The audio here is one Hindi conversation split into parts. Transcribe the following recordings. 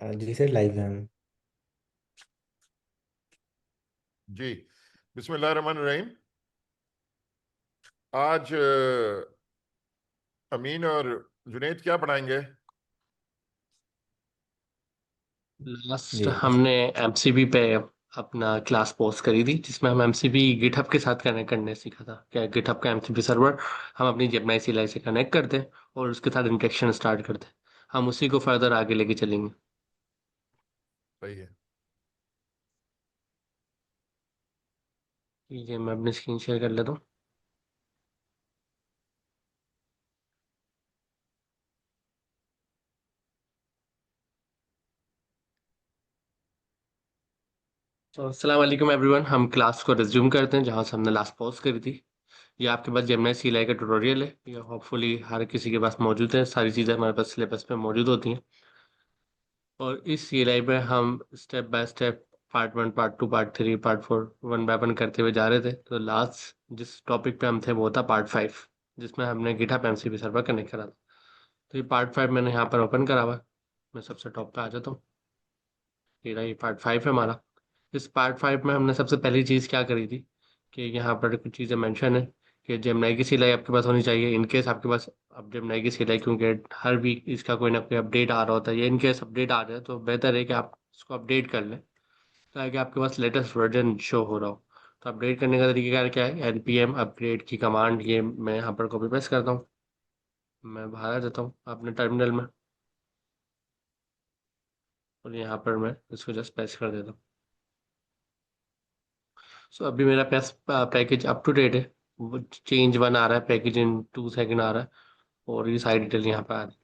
जी सर, लाइव है हम। जी। बिस्मिल्लाहिर्रहमानिर्रहीम। आज अमीन और जुनेद क्या पढ़ाएंगे? जी लास्ट हमने एमसीबी पे अपना क्लास पोस्ट करी थी जिसमें हम एमसीबी गिटहब के साथ कनेक्ट करने सीखा था। क्या गिटहब का एमसीबी सर्वर हम अपनी जेमिनी CLI से कनेक्ट करते हैं और उसके साथ इंटरेक्शन स्टार्ट करते हैं। हम उसी को फर्दर आगे लेके चलेंगे। सही है। ये मैं अपनी स्क्रीन शेयर कर लेता हूँ। तो अस्सलाम वालेकुम एवरीवन, हम क्लास को रिज्यूम करते हैं जहाँ से हमने लास्ट पोस्ट करी थी। ये आपके पास जेमिनी CLI का ट्यूटोरियल है, ये होपफुली हर किसी के पास मौजूद है। सारी चीज़ें हमारे पास सिलेबस में मौजूद होती हैं और इस CLI में हम step by step part 1, part 2, part 3, part 4 one by one करते हुए जा रहे थे। तो लास्ट जिस टॉपिक पे हम थे वो था पार्ट 5, जिसमें हमने गिटहब एमसीबी सर्वर कनेक्ट करा था। तो ये पार्ट 5 मैंने यहाँ पर ओपन करा हुआ है। मैं सबसे टॉप पे आ जाता हूँ। ये रहा, ये पार्ट 5 है हमारा। इस पार्ट 5 में हमने सबसे पहली चीज़ क्या करी थी कि यहाँ पर कुछ चीज़ें मेंशन है कि जेमिनी की CLI आपके पास होनी चाहिए। इनकेस आपके पास अब जेमिनी की CLI, क्योंकि हर वीक इसका कोई ना कोई अपडेट आ रहा होता है, या इनकेस अपडेट आ जाए तो बेहतर है कि आप इसको अपडेट कर लें ताकि आपके पास लेटेस्ट वर्जन शो हो रहा हो। तो अपडेट करने का तरीका क्या है? npm अपग्रेड की कमांड, ये मैं यहाँ पर कॉपी पेस्ट करता हूँ। मैं बाहर आ जाता हूँ अपने टर्मिनल में और यहाँ पर मैं इसको जस्ट पेस्ट कर देता हूँ। सो अभी मेरा पैकेज अप टू डेट है। चेंज 1 आ रहा है, पैकेज इन 2 सेकंड आ रहा है और ये सारी डिटेल यहाँ पर आ रही है।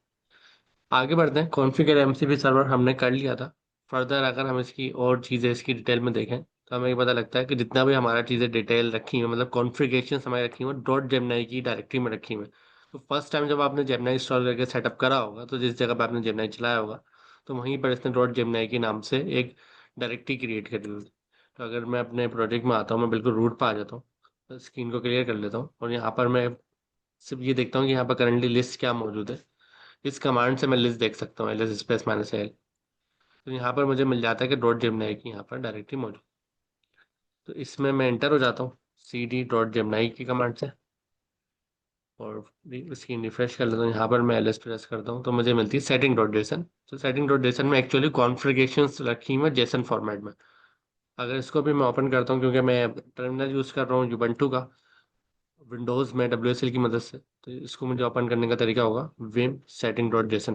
आगे बढ़ते हैं। कॉन्फ़िगर एमसीबी सर्वर हमने कर लिया था। फर्दर अगर हम इसकी और चीज़ें इसकी डिटेल में देखें तो हमें ये पता लगता है कि जितना भी हमारा चीज़ें डिटेल रखी हुई, मतलब कॉन्फ़िगरेशन हमारी रखी हुई डॉट जेमिनी की डायरेक्टरी में रखी हुई है। तो फर्स्ट टाइम जब आपने जेमिनी इंस्टॉल करके सेटअप करा होगा, तो जिस जगह पर आपने जेमिनी चलाया होगा, तो वहीं पर इसने डॉट जेमिनी के नाम से एक डायरेक्टरी क्रिएट करी हुई। तो अगर मैं अपने प्रोजेक्ट में आता हूँ, मैं बिल्कुल रूट पर आ जाता हूँ, तो स्क्रीन को क्लियर कर लेता हूँ और यहाँ पर मैं सिर्फ ये देखता हूँ कि यहाँ पर करंटली लिस्ट क्या मौजूद है। इस कमांड से मैं लिस्ट देख सकता हूँ, ls स्पेस माइनस एल। तो यहाँ पर मुझे मिल जाता है कि डॉट जेमिनी की यहाँ पर डायरेक्टरी मौजूद। तो इसमें मैं एंटर हो जाता हूँ cd डॉट जेमिनी की कमांड से और स्क्रीन रिफ्रेश कर लेता हूँ। यहाँ पर मैं ls प्रेस करता हूँ तो मुझे मिलती है सेटिंग डॉट जेसन। तो सेटिंग डॉट जेसन में एक्चुअली कॉन्फ़िगरेशन रखी हुई है जेसन फॉर्मेट में। अगर इसको भी मैं ओपन करता हूँ, क्योंकि मैं टर्मिनल यूज़ कर रहा हूँ यूबंटू का, विंडोज़ में WSL की मदद से, तो इसको मुझे ओपन करने का तरीका होगा विम सेटिंग डॉट जेसन।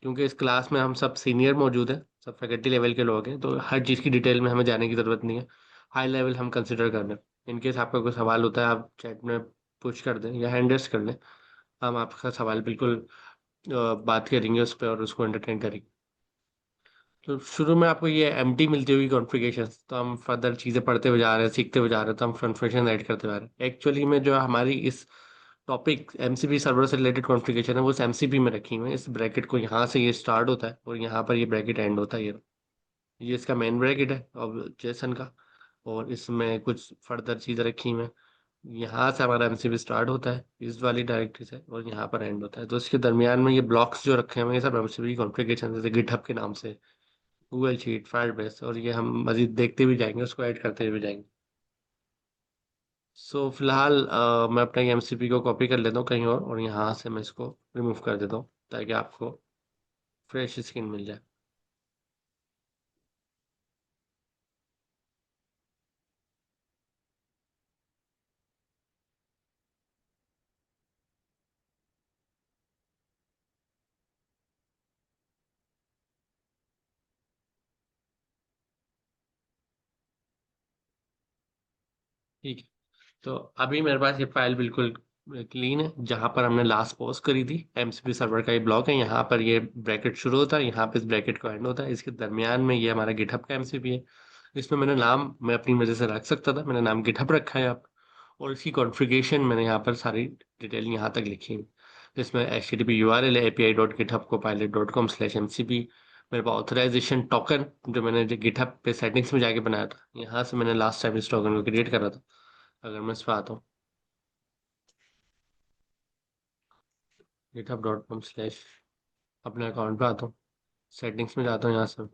क्योंकि इस क्लास में हम सब सीनियर मौजूद हैं, सब फैकल्टी लेवल के लोग हैं, तो हर चीज़ की डिटेल में हमें जाने की ज़रूरत नहीं है। हाई लेवल हम कंसिडर कर लें। इनकेस आपका कोई सवाल होता है आप चैट में पूछ कर दें या हैंड रेस्ट कर लें, हम आपका सवाल बिल्कुल बात करेंगे उस पर और उसको एंटरटेन करेंगे। तो शुरू में आपको ये एम्प्टी मिलती होगी कॉन्फ़िगरेशन, तो हम फर्दर चीज़ें पढ़ते हुए जा रहे हैं, सीखते हुए जा रहे हैं, तो हम कॉन्फ़िगरेशन ऐड करते जा रहे हैं। एक्चुअली में जो हमारी इस टॉपिक एमसीबी सर्वर से रिलेटेड कॉन्फ़िगरेशन है वो इस एमसीबी में रखी हुई है। इस ब्रैकेट को यहाँ से ये स्टार्ट होता है और यहाँ पर ये ब्रैकेट एंड होता है। ये इसका मेन ब्रैकेट है और जेसन का, और इसमें कुछ फर्दर चीज़ें रखी हुई हैं। यहाँ से हमारा एमसीबी स्टार्ट होता है इस वाली डायरेक्टरी से और यहाँ पर एंड होता है। तो इसके दरमियान में ये ब्लॉक्स जो रखे हुए हैं ये सब एमसीबी कॉन्फ़िगरेशन, जैसे गिटहब के नाम से, गूगल शीट, फायरबेस, और ये हम मजीद देखते भी जाएंगे, उसको ऐड करते भी जाएंगे। सो फिलहाल मैं अपना एमसीपी को कॉपी कर लेता हूँ कहीं और यहाँ से मैं इसको रिमूव कर देता हूँ ताकि आपको फ्रेश स्क्रीन मिल जाए। ठीक है। तो अभी मेरे पास ये फाइल बिल्कुल क्लीन है। जहाँ पर हमने लास्ट पोस्ट करी थी एमसीपी सर्वर का ये ब्लॉक है, यहाँ पर ये ब्रैकेट शुरू होता है, यहाँ पे इस ब्रैकेट को एंड होता है। इसके दरमियान में ये हमारा गिटहब का एमसीपी है। इसमें मैंने नाम मैं अपनी मर्जी से रख सकता था, मैंने नाम गिटहब रखा है आप। और इसकी कॉन्फ़िगरेशन मैंने यहाँ पर सारी डिटेल यहाँ तक लिखी है। इसमें HTTP URL है api.github.copilot.com/mcp। मेरे पास ऑथराइजेशन टोकन जो मैंने गिटहब पे सेटिंग्स में जाके बनाया था, यहाँ से मैंने लास्ट टाइम इस टोकन को क्रिएट करा था। अगर मैं इस पर आता हूँ github.com/ अपने अकाउंट पे आता हूँ, सेटिंग्स में जाता हूँ यहाँ से।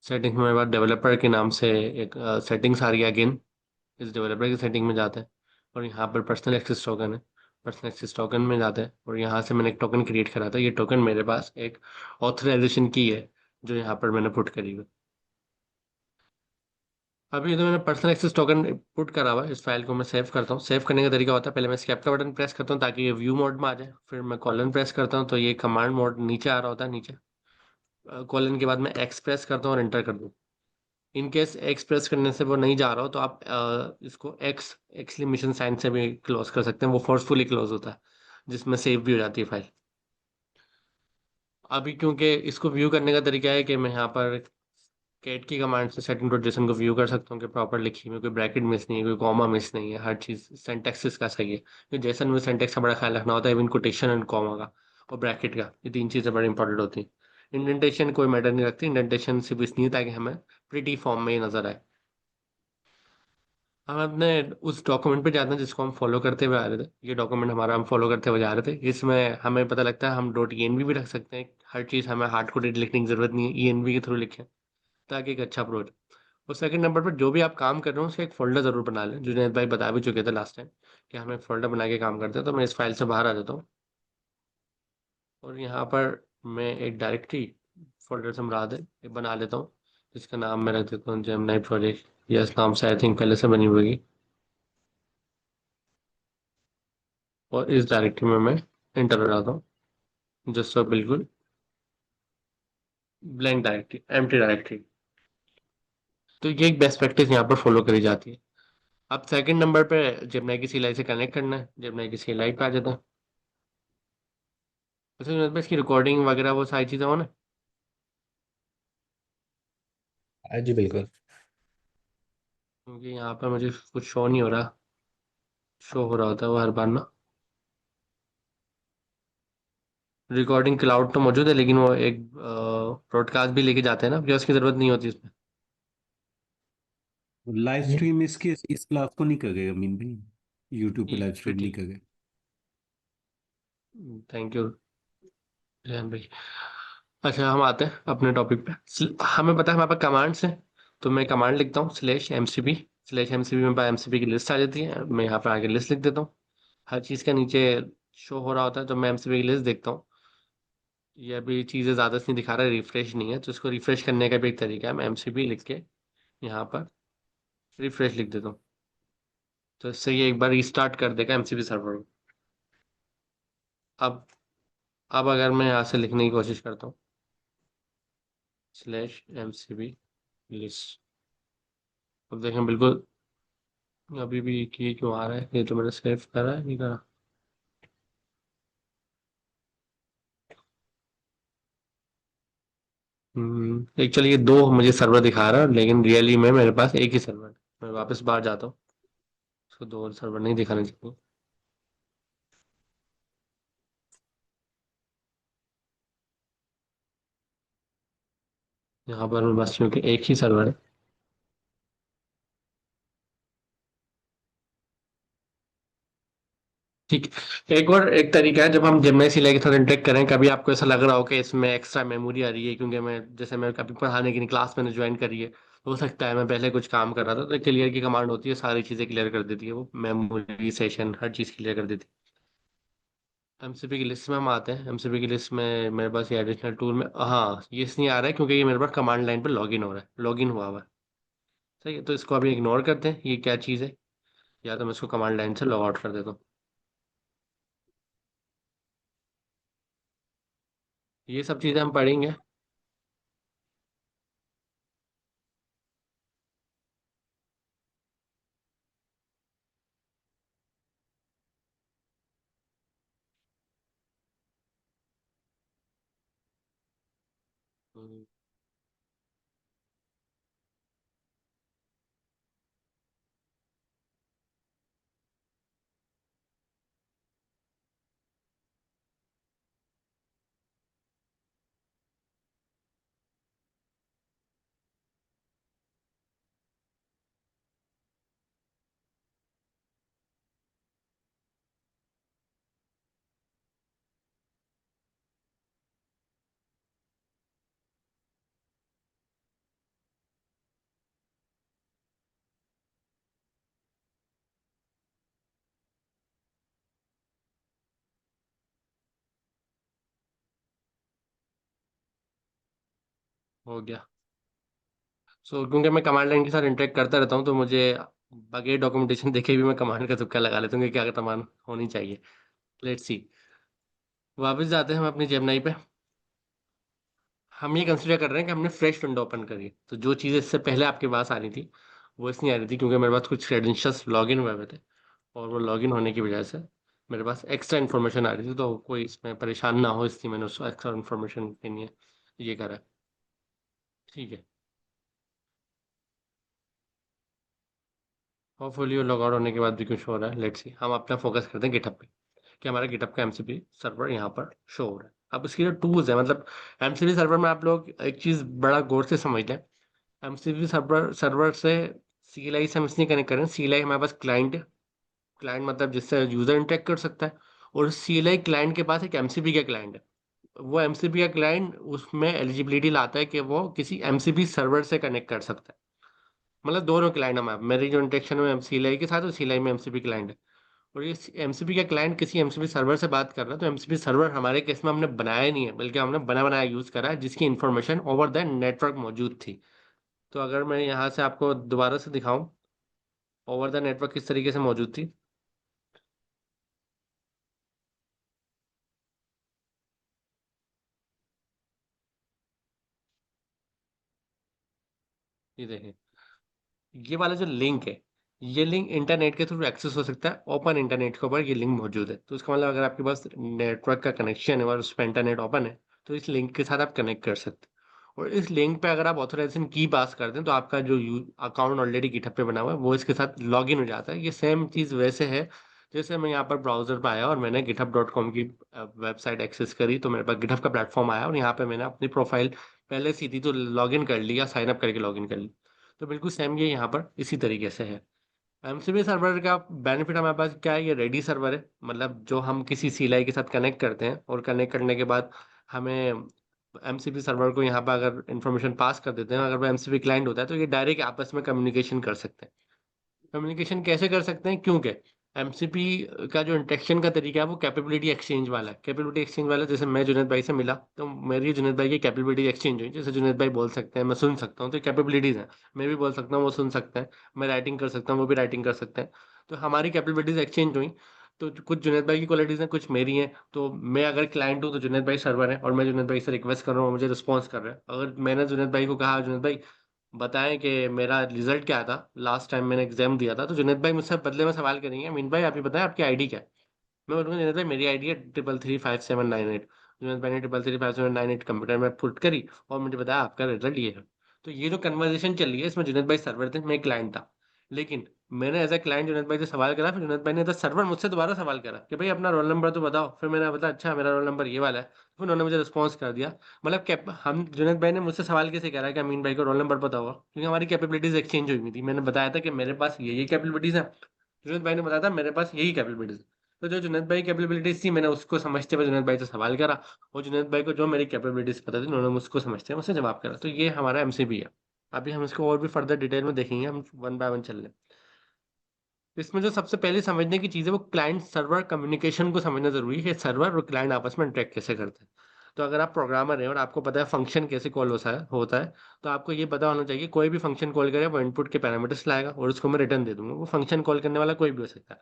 सेटिंग्स में मेरे पास डेवलपर के नाम से एक सेटिंग्स आ रही है अगेन। इस डेवलपर की सेटिंग में जाते हैं और यहाँ पर पर्सनल एक्सेस टोकन है। पर्सनल एक्सेस टोकन में जाते हैं और यहाँ से मैंने एक टोकन क्रिएट करा था। ये टोकन मेरे पास एक ऑथराइजेशन की है जो यहाँ पर मैंने पुट करी हुई। अभी तो मैंने पर्सनल एक्सेस टोकन पुट करा हुआ है। इस फाइल को मैं सेव करता हूँ। सेव करने का तरीका होता है, पहले मैं स्केप का बटन प्रेस करता हूँ ताकि ये व्यू मोड में आ जाए। फिर मैं कॉलन प्रेस करता हूँ तो ये कमांड मोड नीचे आ रहा होता है नीचे। कॉलन के बाद मैं एक्स प्रेस करता हूँ और एंटर कर दूँ। इन केस एक्स प्रेस करने से वो नहीं जा रहा हो तो आप इसको एक्सक्लेमेशन साइन से भी क्लोज कर सकते हैं। वो फोर्सफुली क्लोज होता है जिसमें सेव भी हो जाती है फाइल। अभी क्योंकि इसको व्यू करने का तरीका है कि मैं यहाँ पर कैट की कमांड से सेटिंग डॉट जेसन को व्यू कर सकता हूँ कि प्रॉपर लिखी हुई, कोई ब्रैकेट मिस नहीं है, कोई कॉमा मिस नहीं है, हर चीज सिंटैक्स इसका सही है। क्योंकि जेसन में सिंटैक्स का बड़ा ख्याल रखना होता है, इवन कोटेशन एंड कॉमा का और ब्रैकेट का। ये तीन चीजें बड़ी इंपॉर्टेंट होती हैं। इंडेंटेशन कोई मैटर नहीं रखती। इंडेंटेशन सिर्फ इसलिए ताकि हमें प्रिटी फॉर्म में ही नजर आए। हम अपने उस डॉक्यूमेंट पे जाते हैं जिसको हम फॉलो करते हुए आ रहे थे। ये डॉक्यूमेंट हमारा हम फॉलो करते हुए जा रहे थे। इसमें हमें पता लगता है हम डॉट ई भी रख सकते हैं। हर चीज़ हमें हार्ड कोडेड लिखने की जरूरत नहीं है, ई के थ्रू लिखें ताकि एक अच्छा अप्रोच। और सेकंड नंबर पर जो भी आप काम कर रहे हो उसका एक फोल्डर जरूर बना लें। जुनैद भाई बता भी चुके थे लास्ट टाइम कि हमें एक फोल्डर बना के काम करते हैं। तो मैं इस फाइल से बाहर आ जाता हूँ और यहाँ पर मैं एक डायरेक्टरी फोल्डर से मुराद है एक बना लेता हूँ जिसका नाम मैं रख देता हूँ जेमिनी प्रोजेक्ट। यस नाम से आई थिंक पहले से बनी हुई। और इस डायरेक्टरी में मैं एंटर हो जाता हूँ जिससे बिल्कुल ब्लैंक डायरेक्टरी, एम्प्टी डायरेक्टरी। तो ये एक बेस्ट प्रैक्टिस यहाँ पर फॉलो करी जाती है। अब सेकंड नंबर पे जेमिनी की सीलाई से कनेक्ट करना है। जेमिनी की सीलाई पे आ जाता है। वैसे इसकी रिकॉर्डिंग वगैरह वो सारी चीज़ें हो ना। हाँ जी बिल्कुल। क्योंकि यहाँ पर मुझे कुछ शो नहीं हो रहा। शो हो रहा होता है वो हर बार ना। रिकॉर्डिंग क्लाउड तो मौजूद है लेकिन वो एक ब्रॉडकास्ट भी लेके जाते हैं ना, because उसकी जरूरत नहीं होती इसमें। लाइव स्ट्रीम इसके इस क्लास को नहीं करेगा मीन भाई, यूट्यूब पे ठीक, लाइव फिर स्ट्रीम नहीं ठीक। करेगा। थैंक यू जैन भाई। अच्छा हम आते हैं अपने टॉपिक पे। हमें पता है हमारे पास कमांड्स हैं। तो मैं कमांड लिखता हूँ /mcp। /mcp में एमसीपी की लिस्ट आ जाती है। मैं यहाँ पे आगे लिस्ट लिख देता हूँ। हर चीज़ का नीचे शो हो रहा होता है तो मैं एमसीपी की लिस्ट देखता हूँ। ये अभी चीज़ें ज़्यादा से नहीं दिखा रहा है, रिफ्रेश नहीं है। तो इसको रिफ्रेश करने का भी एक तरीका है। मैं एमसीपी लिख के यहाँ पर रिफ्रेश लिख देता हूँ तो इससे ये एक बार रिस्टार्ट कर देगा एमसीपी सर्वर को। अब अब अगर मैं यहाँ से लिखने की कोशिश करता हूँ /mcp लिस्ट। अब देखें बिल्कुल अभी भी ये क्यों आ रहा है। ये तो मैंने सेव करा है नहीं करा। एक्चुअली ये दो मुझे सर्वर दिखा रहा है लेकिन रियली में मेरे पास एक ही सर्वर है। मैं वापस बाहर जाता हूँ। उसको दो सर्वर नहीं दिखाने चाहिए। यहाँ पर मेरे पास क्योंकि एक ही सर्वर है। ठीक। एक और एक तरीका है जब हम जेमिनी सीलाई के साथ इंटरेक्ट करें, कभी आपको ऐसा लग रहा हो कि इसमें एक्स्ट्रा मेमोरी आ रही है क्योंकि मैं जैसे मैं कभी पढ़ाने की क्लास मैंने ज्वाइन करी है। हो सकता है मैं पहले कुछ काम कर रहा था तो क्लियर की कमांड होती है, सारी चीज़ें क्लियर कर देती है। वो मेमोरी सेशन हर चीज़ क्लियर कर देती है। एमसीपी की लिस्ट में हम आते हैं। एमसीपी की लिस्ट में मेरे पास ये एडिशनल टूल में हाँ ये इसलिए आ रहा है क्योंकि ये मेरे पास कमांड लाइन पर लॉगिन हो रहा है, लॉगिन हुआ हुआ है। सही है, तो इसको अभी इग्नोर करते हैं। ये क्या चीज़ है, या तो मैं इसको कमांड लाइन से लॉग आउट कर देता हूँ। ये सब चीज़ें हम पढ़ेंगे। हम्म, हो गया। क्योंकि मैं कमांड लाइन के साथ इंटरेक्ट करता रहता हूँ, तो मुझे बगैर डॉक्यूमेंटेशन देखे भी मैं कमांड का तुक्का लगा लेता हूँ कि क्या कमांड होनी चाहिए। Let's see. वापस जाते हैं हम अपनी जेमिनी पे। हम ये कंसिडर कर रहे हैं कि हमने फ्रेश विंडो ओपन करी है, तो जो चीज़ इससे पहले आपके पास आ रही थी वो इसलिए आ रही थी क्योंकि मेरे पास कुछ क्रेडेंशियल्स लॉगिन हुए हुए थे, और वो लॉगिन होने की वजह से मेरे पास एक्स्ट्रा इन्फॉर्मेशन आ रही थी, तो कोई इसमें परेशान ना हो इसलिए मैंने उसको एक्स्ट्रा इन्फॉर्मेशन देनी है, ये करा है। ठीक है। होपफुली वो लॉग आउट होने के बाद भी कुछ हो रहा है। Let's see. हम अपना फोकस करते हैं गिटहब पे कि हमारा गिटहब का एमसीपी सर्वर यहाँ पर शो हो रहा है। अब इसकी जो टूल्स है, मतलब एमसीपी सर्वर में आप लोग एक चीज़ बड़ा गौर से समझ लें। एमसीपी सर्वर सर्वर से सीएलआई से हम इसलिए कनेक्ट करें, सीएलआई हमारे पास क्लाइंट है। क्लाइंट मतलब जिससे यूजर इंटरेक्ट कर सकता है, और सीएलआई क्लाइंट के पास एक एमसीपी का क्लाइंट है। वो एमसीपी का क्लाइंट उसमें एलिजिबिलिटी लाता है कि वो किसी एमसीपी सर्वर से कनेक्ट कर सकता है। मतलब दोनों क्लाइंट हम मेरी जो इंटरेक्शन है सीएलआई के साथ, और सीएलआई में एमसीपी क्लाइंट है, और ये एमसीपी का क्लाइंट किसी एमसीपी सर्वर से बात कर रहा है, तो एमसीपी सर्वर हमारे केस में हमने बनाया नहीं है, बल्कि हमने बना बनाया यूज करा है, जिसकी इन्फॉर्मेशन ओवर द नेटवर्क मौजूद थी। तो अगर मैं यहाँ से आपको दोबारा से दिखाऊं, ओवर द नेटवर्क किस तरीके से मौजूद थी, ये देखें। ये वाला जो लिंक है, ये लिंक इंटरनेट के थ्रू एक्सेस हो सकता है, ओपन इंटरनेट के ऊपर ये लिंक मौजूद है। तो इसका मतलब अगर आपके पास नेटवर्क का कनेक्शन है और उस पर इंटरनेट ओपन है, तो इस लिंक के साथ आप कनेक्ट कर सकते हैं। और इस लिंक पे अगर आप ऑथराइजेशन की पास कर दें, तो आपका जो अकाउंट ऑलरेडी गिटहब पे बना हुआ है वो इसके साथ लॉग इन हो जाता है। ये सेम चीज़ वैसे है जैसे मैं यहाँ पर ब्राउजर पर आया और मैंने github.com की वेबसाइट एक्सेस करी, तो मेरे पास गिटहब का प्लेटफॉर्म आया और यहाँ पे मैंने अपनी प्रोफाइल पहले से थी तो लॉग इन कर लिया, साइन अप करके लॉग इन कर लिया। तो बिल्कुल सेम ये यहाँ पर इसी तरीके से है। एमसीबी सर्वर का बेनिफिट हमारे पास क्या है, ये रेडी सर्वर है। मतलब जो हम किसी सीएलआई के साथ कनेक्ट करते हैं और कनेक्ट करने के बाद हमें एमसीबी सर्वर को यहाँ पर अगर इन्फॉर्मेशन पास कर देते हैं, अगर वो एमसीबी क्लाइंट होता है, तो ये डायरेक्ट आपस में कम्युनिकेशन कर सकते हैं। कम्युनिकेशन कैसे कर सकते हैं, क्योंकि एमसीपी का जो इंटरेक्शन का तरीका है वो कैपेबिलिटी एक्सचेंज वाला है। कैपेबिलिटी एक्सचेंज वाला, जैसे मैं जुनेद भाई से मिला तो मेरी जुनेद भाई की कैपेबिलिटी एक्सचेंज हुई। जैसे जुनेद भाई बोल सकते हैं, मैं सुन सकता हूँ, तो कैपेबिलिटीज हैं। मैं भी बोल सकता हूँ, वो सुन सकते हैं। मैं राइटिंग कर सकता हूँ, वो भी राइटिंग कर सकते हैं। तो हमारी कैपेबिलिटीज एक्सचेंज हुई। तो कुछ जुनेद भाई की क्वालिटीज हैं, कुछ मेरी हैं। तो मैं अगर क्लाइंट हूँ तो जुनेद भाई सर्वर है, और मैं जुनेद भाई से रिक्वेस्ट कर रहा हूँ, मुझे रिस्पॉन्स कर रहा है। अगर मैंने जुनेद भाई को कहा, जुनेद भाई बताएं कि मेरा रिजल्ट क्या था, लास्ट टाइम मैंने एग्जाम दिया था, तो जुनेद भाई मुझसे बदले में सवाल करेंगे, मीन भाई आप ही बताएं आपकी आईडी क्या है। मैं बोलूँगा जुनेद भाई मेरी आईडी है 3335798। जुनेद भाई ने 3335798 कंप्यूटर में पुट करी और मुझे बताया आपका रिजल्ट ये है। तो ये जो कन्वर्सेशन चल रही है, इसमें जुनेद भाई सर्वर थे, मैं क्लाइंट था। लेकिन मैंने एज ए क्लाइंट जुनेद भाई से सवाल करा, फिर जुनेद भाई ने एज सर्वर मुझसे दोबारा सवाल करा कि भाई अपना रोल नंबर तो बताओ। फिर मैंने बताया अच्छा मेरा रोल नंबर ये वाला है। फिर उन्होंने मुझे रिस्पॉन्स कर दिया। मतलब हम जुनेद भाई ने मुझसे सवाल कैसे करा कि अमीन भाई को रोल नंबर पता होगा, क्योंकि हमारी कैपेबिलिटीज एक्सचेंज हुई हुई थी। मैंने बताया था कि मेरे पास ये कैपेबिलिटीज है, जुनेद भाई ने बताया था मेरे पास यही कैपेबिलिटीज। तो जो जुनेद भाई की कैपेबिलिटीज थी, मैंने उसको समझते हुए जुनेद भाई से सवाल करा, और जुनेद भाई को जो मेरी कैपेबिलिटीज पता थी उन्होंने मुझको समझते हुए मुझसे जवाब करा। तो ये हमारा एमसीबी है। अभी हम इसको और भी फर्दर डिटेल में देखेंगे, हम वन बाय वन चल रहे हैं। इसमें जो सबसे पहले समझने की चीज़ है वो क्लाइंट सर्वर कम्युनिकेशन को समझना जरूरी है कि सर्वर और क्लाइंट आपस में इंटरेक्ट कैसे करते हैं। तो अगर आप प्रोग्रामर हैं और आपको पता है फंक्शन कैसे कॉल होता है, तो आपको ये पता होना चाहिए कोई भी फंक्शन कॉल करे वो इनपुट के पैरामीटर्स लाएगा और उसको मैं रिटर्न दे दूंगा। वो फंक्शन कॉल करने वाला कोई भी हो सकता है।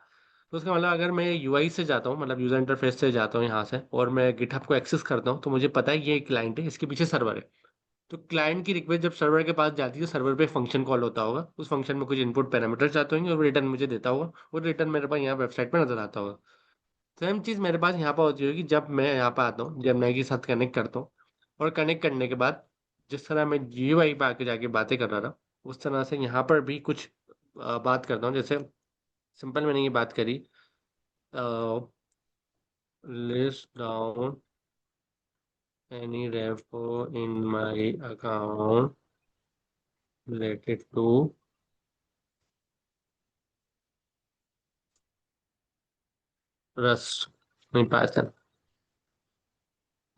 तो उसका मतलब अगर मैं यूआई से जाता हूँ, मतलब यूजर इंटरफेस से जाता हूँ यहाँ से, और मैं गिटहब को एक्सेस करता हूँ, तो मुझे पता है ये क्लाइंट है, इसके पीछे सर्वर है। तो क्लाइंट की रिक्वेस्ट जब सर्वर के पास जाती है, सर्वर पे फंक्शन कॉल होता होगा, उस फंक्शन में कुछ इनपुट पैरामीटर्स आते होंगे और रिटर्न मुझे देता होगा, और रिटर्न मेरे पास यहाँ वेबसाइट पे नजर आता होगा। सेम चीज़ मेरे पास यहाँ पर होती होगी जब मैं यहाँ पर आता हूँ, जब मैं के साथ कनेक्ट करता हूँ। और कनेक्ट करने के बाद जिस तरह मैं जीयूआई पे आके जाके बातें कर रहा था, उस तरह से यहाँ पर भी कुछ बात करता हूँ। जैसे सिंपल मैंने ये बात करी, list down any repo in my account related to rust नहीं पाइथन।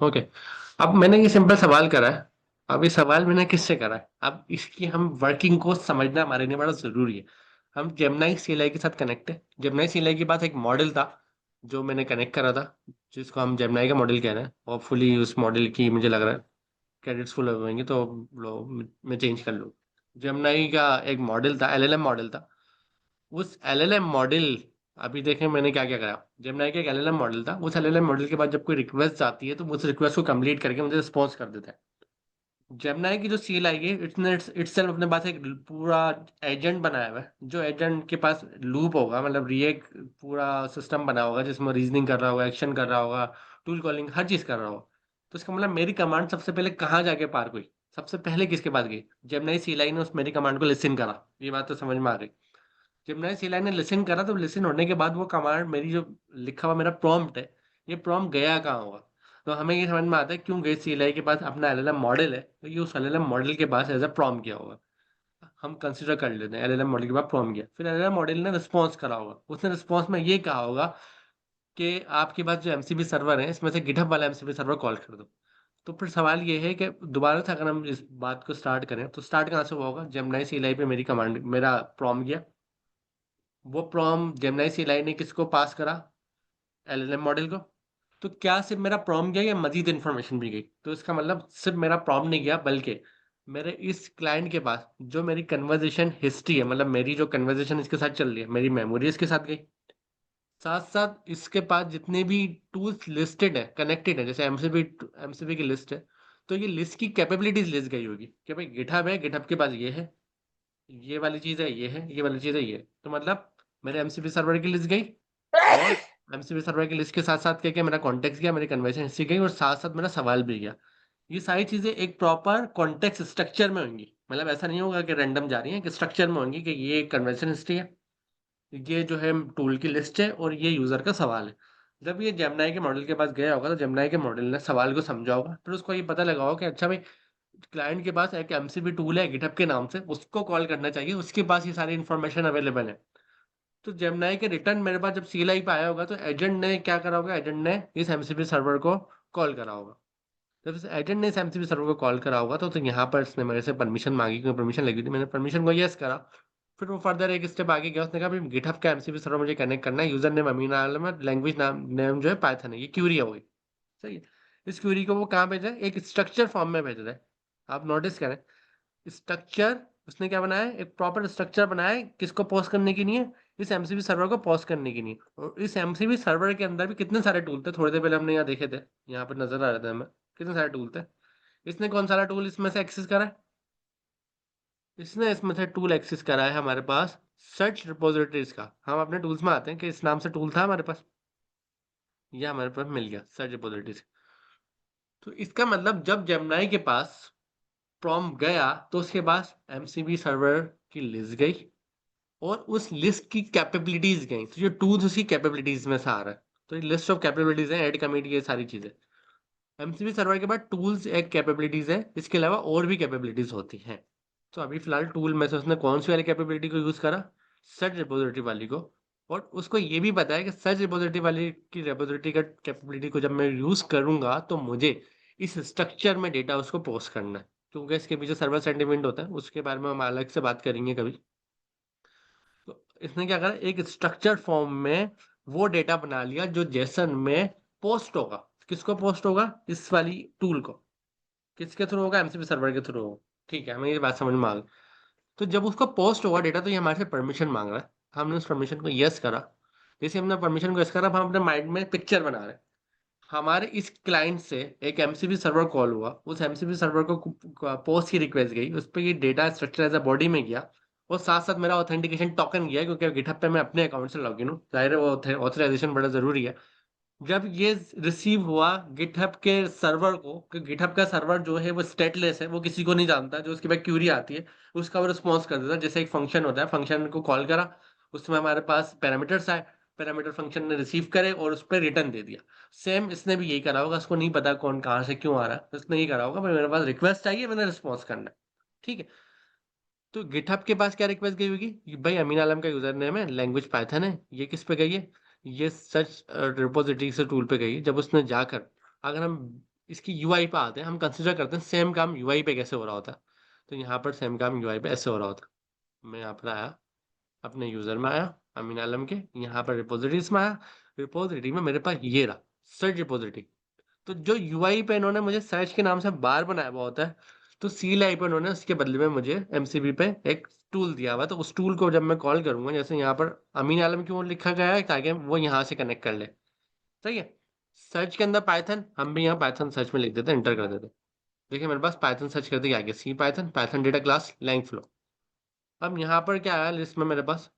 ओके। अब मैंने ये सिंपल सवाल करा है। अब ये सवाल मैंने किससे करा है, अब इसकी हम वर्किंग को समझना हमारे लिए बड़ा जरूरी है। हम जेमिनाई सीएलआई के साथ कनेक्ट है। जेमिनाई सीएलआई के पास एक मॉडल था जो मैंने कनेक्ट करा था, जिसको हम जेमिनाई का मॉडल कह रहे हैं। होपफुली उस मॉडल की मुझे लग रहा है क्रेडिट्स फुल होंगे तो लो मैं चेंज कर लूँ। जेमिनाई का एक मॉडल था, एलएलएम मॉडल था। उस एलएलएम मॉडल, अभी देखें मैंने क्या क्या करा। जेमिनाई का एक एलएलएम मॉडल था, उस एलएलएम मॉडल के बाद जब कोई रिक्वेस्ट आती है तो उस रिक्वेस्ट को कंप्लीट करके मुझे रिस्पॉन्स कर देता है। जेमिनाई की जो सीएलआई है, इसने इटसेल्फ अपने पास एक पूरा एजेंट बनाया हुआ है, जो एजेंट के पास लूप होगा, मतलब एक पूरा सिस्टम बना होगा जिसमें रीजनिंग कर रहा होगा, एक्शन कर रहा होगा, टूल कॉलिंग, हर चीज कर रहा होगा। तो इसका मतलब मेरी कमांड सबसे पहले कहाँ जाके पार हुई, सबसे पहले किसके पास गई? जेमिनाई सीएलआई ने उस मेरी कमांड को लिसन करा। ये बात तो समझ में आ गई। जेमिनाई सीएलआई ने लिसन करा, तो लिसन होने के बाद वो कमांड, मेरी जो लिखा हुआ मेरा प्रॉम्प्ट है, ये प्रॉम्प्ट गया कहाँ होगा? तो हमें ये समझ में आता है क्यों गई सीएलआई के पास अपना एलएलएम मॉडल है, तो ये उस एलएलएम मॉडल के पास एज अ प्रॉम्प्ट किया होगा। हम कंसिडर कर लेते हैं एलएलएम मॉडल के बाद प्रॉम्प्ट किया, फिर एलएलएम मॉडल ने रिस्पॉन्स करा होगा। उसने रिस्पॉन्स में ये कहा होगा कि आपके पास जो एमसीबी सर्वर है, इसमें से गिटहब वाला एमसीबी सर्वर कॉल कर दो। तो फिर सवाल ये है कि दोबारा से अगर हम इस बात को स्टार्ट करें, तो स्टार्ट कहाँ से हुआ होगा? जेमिनाई सीएलआई पे मेरी कमांड, मेरा प्रॉम्प्ट गया। वो प्रॉम्प्ट जेमिनाई सीएलआई ने किसको पास करा? एलएलएम मॉडल को। तो क्या सिर्फ मेरा प्रॉम्प्ट गया या मजीद इन्फॉर्मेशन भी गई? तो इसका मतलब सिर्फ मेरा प्रॉम्प्ट नहीं गया, बल्कि मेरे इस क्लाइंट के पास जो मेरी कन्वर्जेशन हिस्ट्री है, मतलब मेरी जो कन्वर्जेशन इसके साथ चल रही है, मेरी मेमोरी इसके साथ गई। साथ साथ इसके पास जितने भी टूल्स लिस्टेड है, कनेक्टेड है, जैसे एमसीबी की लिस्ट है, तो ये लिस्ट की कैपेबिलिटीज लिस्ट गई होगी कि भाई गिटहब है, गिटहब के पास ये है, ये वाली चीज है, ये है, ये वाली चीज है, ये है। तो मतलब मेरे एमसीबी सर्वर की लिस्ट गई, और एमसीबी सर्वर की लिस्ट के साथ साथ क्या क्या मेरा कॉन्टेक्स्ट गया, मेरी कन्वर्सेशन हिस्ट्री गई, और साथ साथ मेरा सवाल भी गया। ये सारी चीजें एक प्रॉपर कॉन्टेक्स्ट स्ट्रक्चर में होंगी, मतलब ऐसा नहीं होगा कि रैंडम जा रही है, कि स्ट्रक्चर में होंगी कि ये कन्वर्सेशन हिस्ट्री है, ये जो है टूल की लिस्ट है, और ये यूजर का सवाल है। जब ये जेमिनाई के मॉडल के पास गया होगा, तो जेमिनाई के मॉडल ने सवाल को समझा होगा, फिर उसको ये पता लगा होगा कि अच्छा भाई, क्लाइंट के पास एक एमसीबी टूल है गिटहब के नाम से, उसको कॉल करना चाहिए, उसके पास ये सारी इन्फॉर्मेशन अवेलेबल है। तो जेमिनाई के रिटर्न मेरे पास जब सीएलआई पे आया होगा, तो एजेंट ने क्या करा होगा? एजेंट ने इस एमसीबी सर्वर को कॉल करा होगा। जब इस एजेंट ने इस एमसीबी सर्वर को कॉल करा होगा, तो यहाँ पर इसने मेरे से परमिशन मांगी, क्योंकि परमिशन लगी थी, मैंने परमिशन को यस करा। फिर वो फर्दर एक स्टेप आगे गया, उसने कहा भाई गिटहब का एमसीबी सर्वर मुझे कनेक्ट करना है, यूजर नेम अमीन आलम है, लैंग्वेज नाम नेम जो है पाइथन है, ये क्यूरी है, वही सही है। इस क्यूरी को वो कहाँ भेजा है? एक स्ट्रक्चर फॉर्म में भेज रहा है। आप नोटिस करें, स्ट्रक्चर उसने क्या बनाया है? एक प्रॉपर स्ट्रक्चर बनाया है, किसको पोस्ट करने की नहीं है? इस एमसीबी सर्वर को पोस्ट करने की नहीं है। और इस एमसीबी सर्वर के अंदर भी कितने सारे टूल थे, थोड़ी देर पहले हमने यहाँ देखे थे, यहाँ पर नजर आ रहे थे हमें, कितने सारे टूल थे। इसने कौन सारा टूल इसमें से एक्सेस करा है? इसने इसमें से टूल एक्सेस करा है हमारे पास सर्च रिपोजिटरीज का। हम अपने टूल्स में आते हैं कि इस नाम से टूल था हमारे पास, ये हमारे पास मिल गया सर्च रिपोजिटरीज। तो इसका मतलब जब जेमिनाई के पास प्रॉम्प्ट गया, तो उसके पास एमसीबी सर्वर की लिस्ट गई, और उस लिस्ट की कैपेबिलिटीज गई। तो ये टूल्स उसकी कैपेबिलिटीज में से आ रहा है। तो ये लिस्ट ऑफ कैपेबिलिटीज है, ऐड कमिट, ये सारी चीजें। एमसीबी सर्वर के बाद टूल्स एक कैपेबिलिटीज है, इसके अलावा और भी कैपेबिलिटीज होती हैं। तो अभी फिलहाल टूल में से उसने कौन सी वाली कैपेबिलिटी को यूज करा? सर्च रिपोजिटरी वाली को। और उसको ये भी पता है कि सर्च रिपोजिटरी वाली की रिपोजिटरी का कैपेबिलिटी को जब मैं यूज करूंगा, तो मुझे इस स्ट्रक्चर में डेटा उसको पोस्ट करना है, क्योंकि इसके पीछे सर्वर सेंटिमेंट होता है, उसके बारे में हम अलग से बात करेंगे कभी। तो इसने क्या करा? एक स्ट्रक्चर फॉर्म में वो डेटा बना लिया जो जेसन में पोस्ट होगा। किसको पोस्ट होगा? इस वाली टूल को। किसके थ्रू होगा? एमसीपी सर्वर के थ्रू होगा। ठीक है, हमें ये बात समझ में आ गई। तो जब उसको पोस्ट होगा डेटा, तो ये हमारे से परमिशन मांग रहा है। हमने उस परमिशन को यस करा। जैसे हमने परमिशन को यस करा, अब हम अपने माइंड में पिक्चर बना रहे हैं। हमारे इस क्लाइंट से एक एमसीपी सर्वर कॉल हुआ, उस एमसीपी सर्वर को पोस्ट की रिक्वेस्ट गई, उस पर ये data structure as a body में गया, और साथ साथ मेरा ऑथेंटिकेशन टोकन गया, क्योंकि गिटहब पे मैं अपने अकाउंट से लॉगिन हूँ, जाहिर है वो ऑथराइजेशन बड़ा जरूरी है। जब ये रिसीव हुआ गिटहब के सर्वर को, कि गिटहब का सर्वर जो है वो स्टेटलेस है, वो किसी को नहीं जानता, जो उसके बाद क्यूरी आती है उसका वो रिस्पॉन्स कर देता है। जैसे एक फंक्शन होता है, फंक्शन को कॉल करा, उसमें हमारे पास पैरामीटर्स आए, पैरामीटर फंक्शन ने रिसीव करे और उस पर रिटर्न दे दिया। सेम इसने भी यही करा होगा, उसको नहीं पता कौन कहाँ से क्यों आ रहा है, उसने यही करा होगा, भाई मेरे पास रिक्वेस्ट आई है, मैंने रिस्पॉन्स करना है। ठीक है। तो गिटहब के पास क्या रिक्वेस्ट गई होगी? कि भाई अमीन आलम का यूजर नेम है, लैंग्वेज पाइथन है, ये किस पे गई है? ये सच रिपोजिटरी से टूल पे गई है। जब उसने जाकर, अगर हम इसकी यूआई पे आते हैं, हम कंसिडर करते हैं सेम काम यूआई पे कैसे हो रहा होता है। तो यहाँ पर सेम काम यूआई पे ऐसे हो रहा होता है। मैं यहाँ पर आया, अपने यूजर में आया, अमीन आलम के यहाँ पर रिपोजिटरीज में आया। रिपोजिटरी में मेरे पास ये रहा सर्च रिपोजिटरी। तो जो यूआई पे इन्होंने मुझे सर्च के नाम से बार बनाया हुआ होता है, तो सी लाई पे उन्होंने उसके बदले में मुझे एमसीबी पे एक टूल दिया हुआ है। तो उस टूल को जब मैं कॉल करूंगा, जैसे यहाँ पर अमीन आलम क्यों लिखा गया है, ताकि वो यहाँ से कनेक्ट कर ले। सही है। सर्च के अंदर पाइथन, हम भी यहाँ पाइथन सर्च में लिख देते हैं, एंटर कर देते हैं। देखिए मेरे पास पाइथन सर्च करते ही आ गया, C Python, Python data class, Langflow. अब यहाँ पर क्या आया लिस्ट में मेरे पास,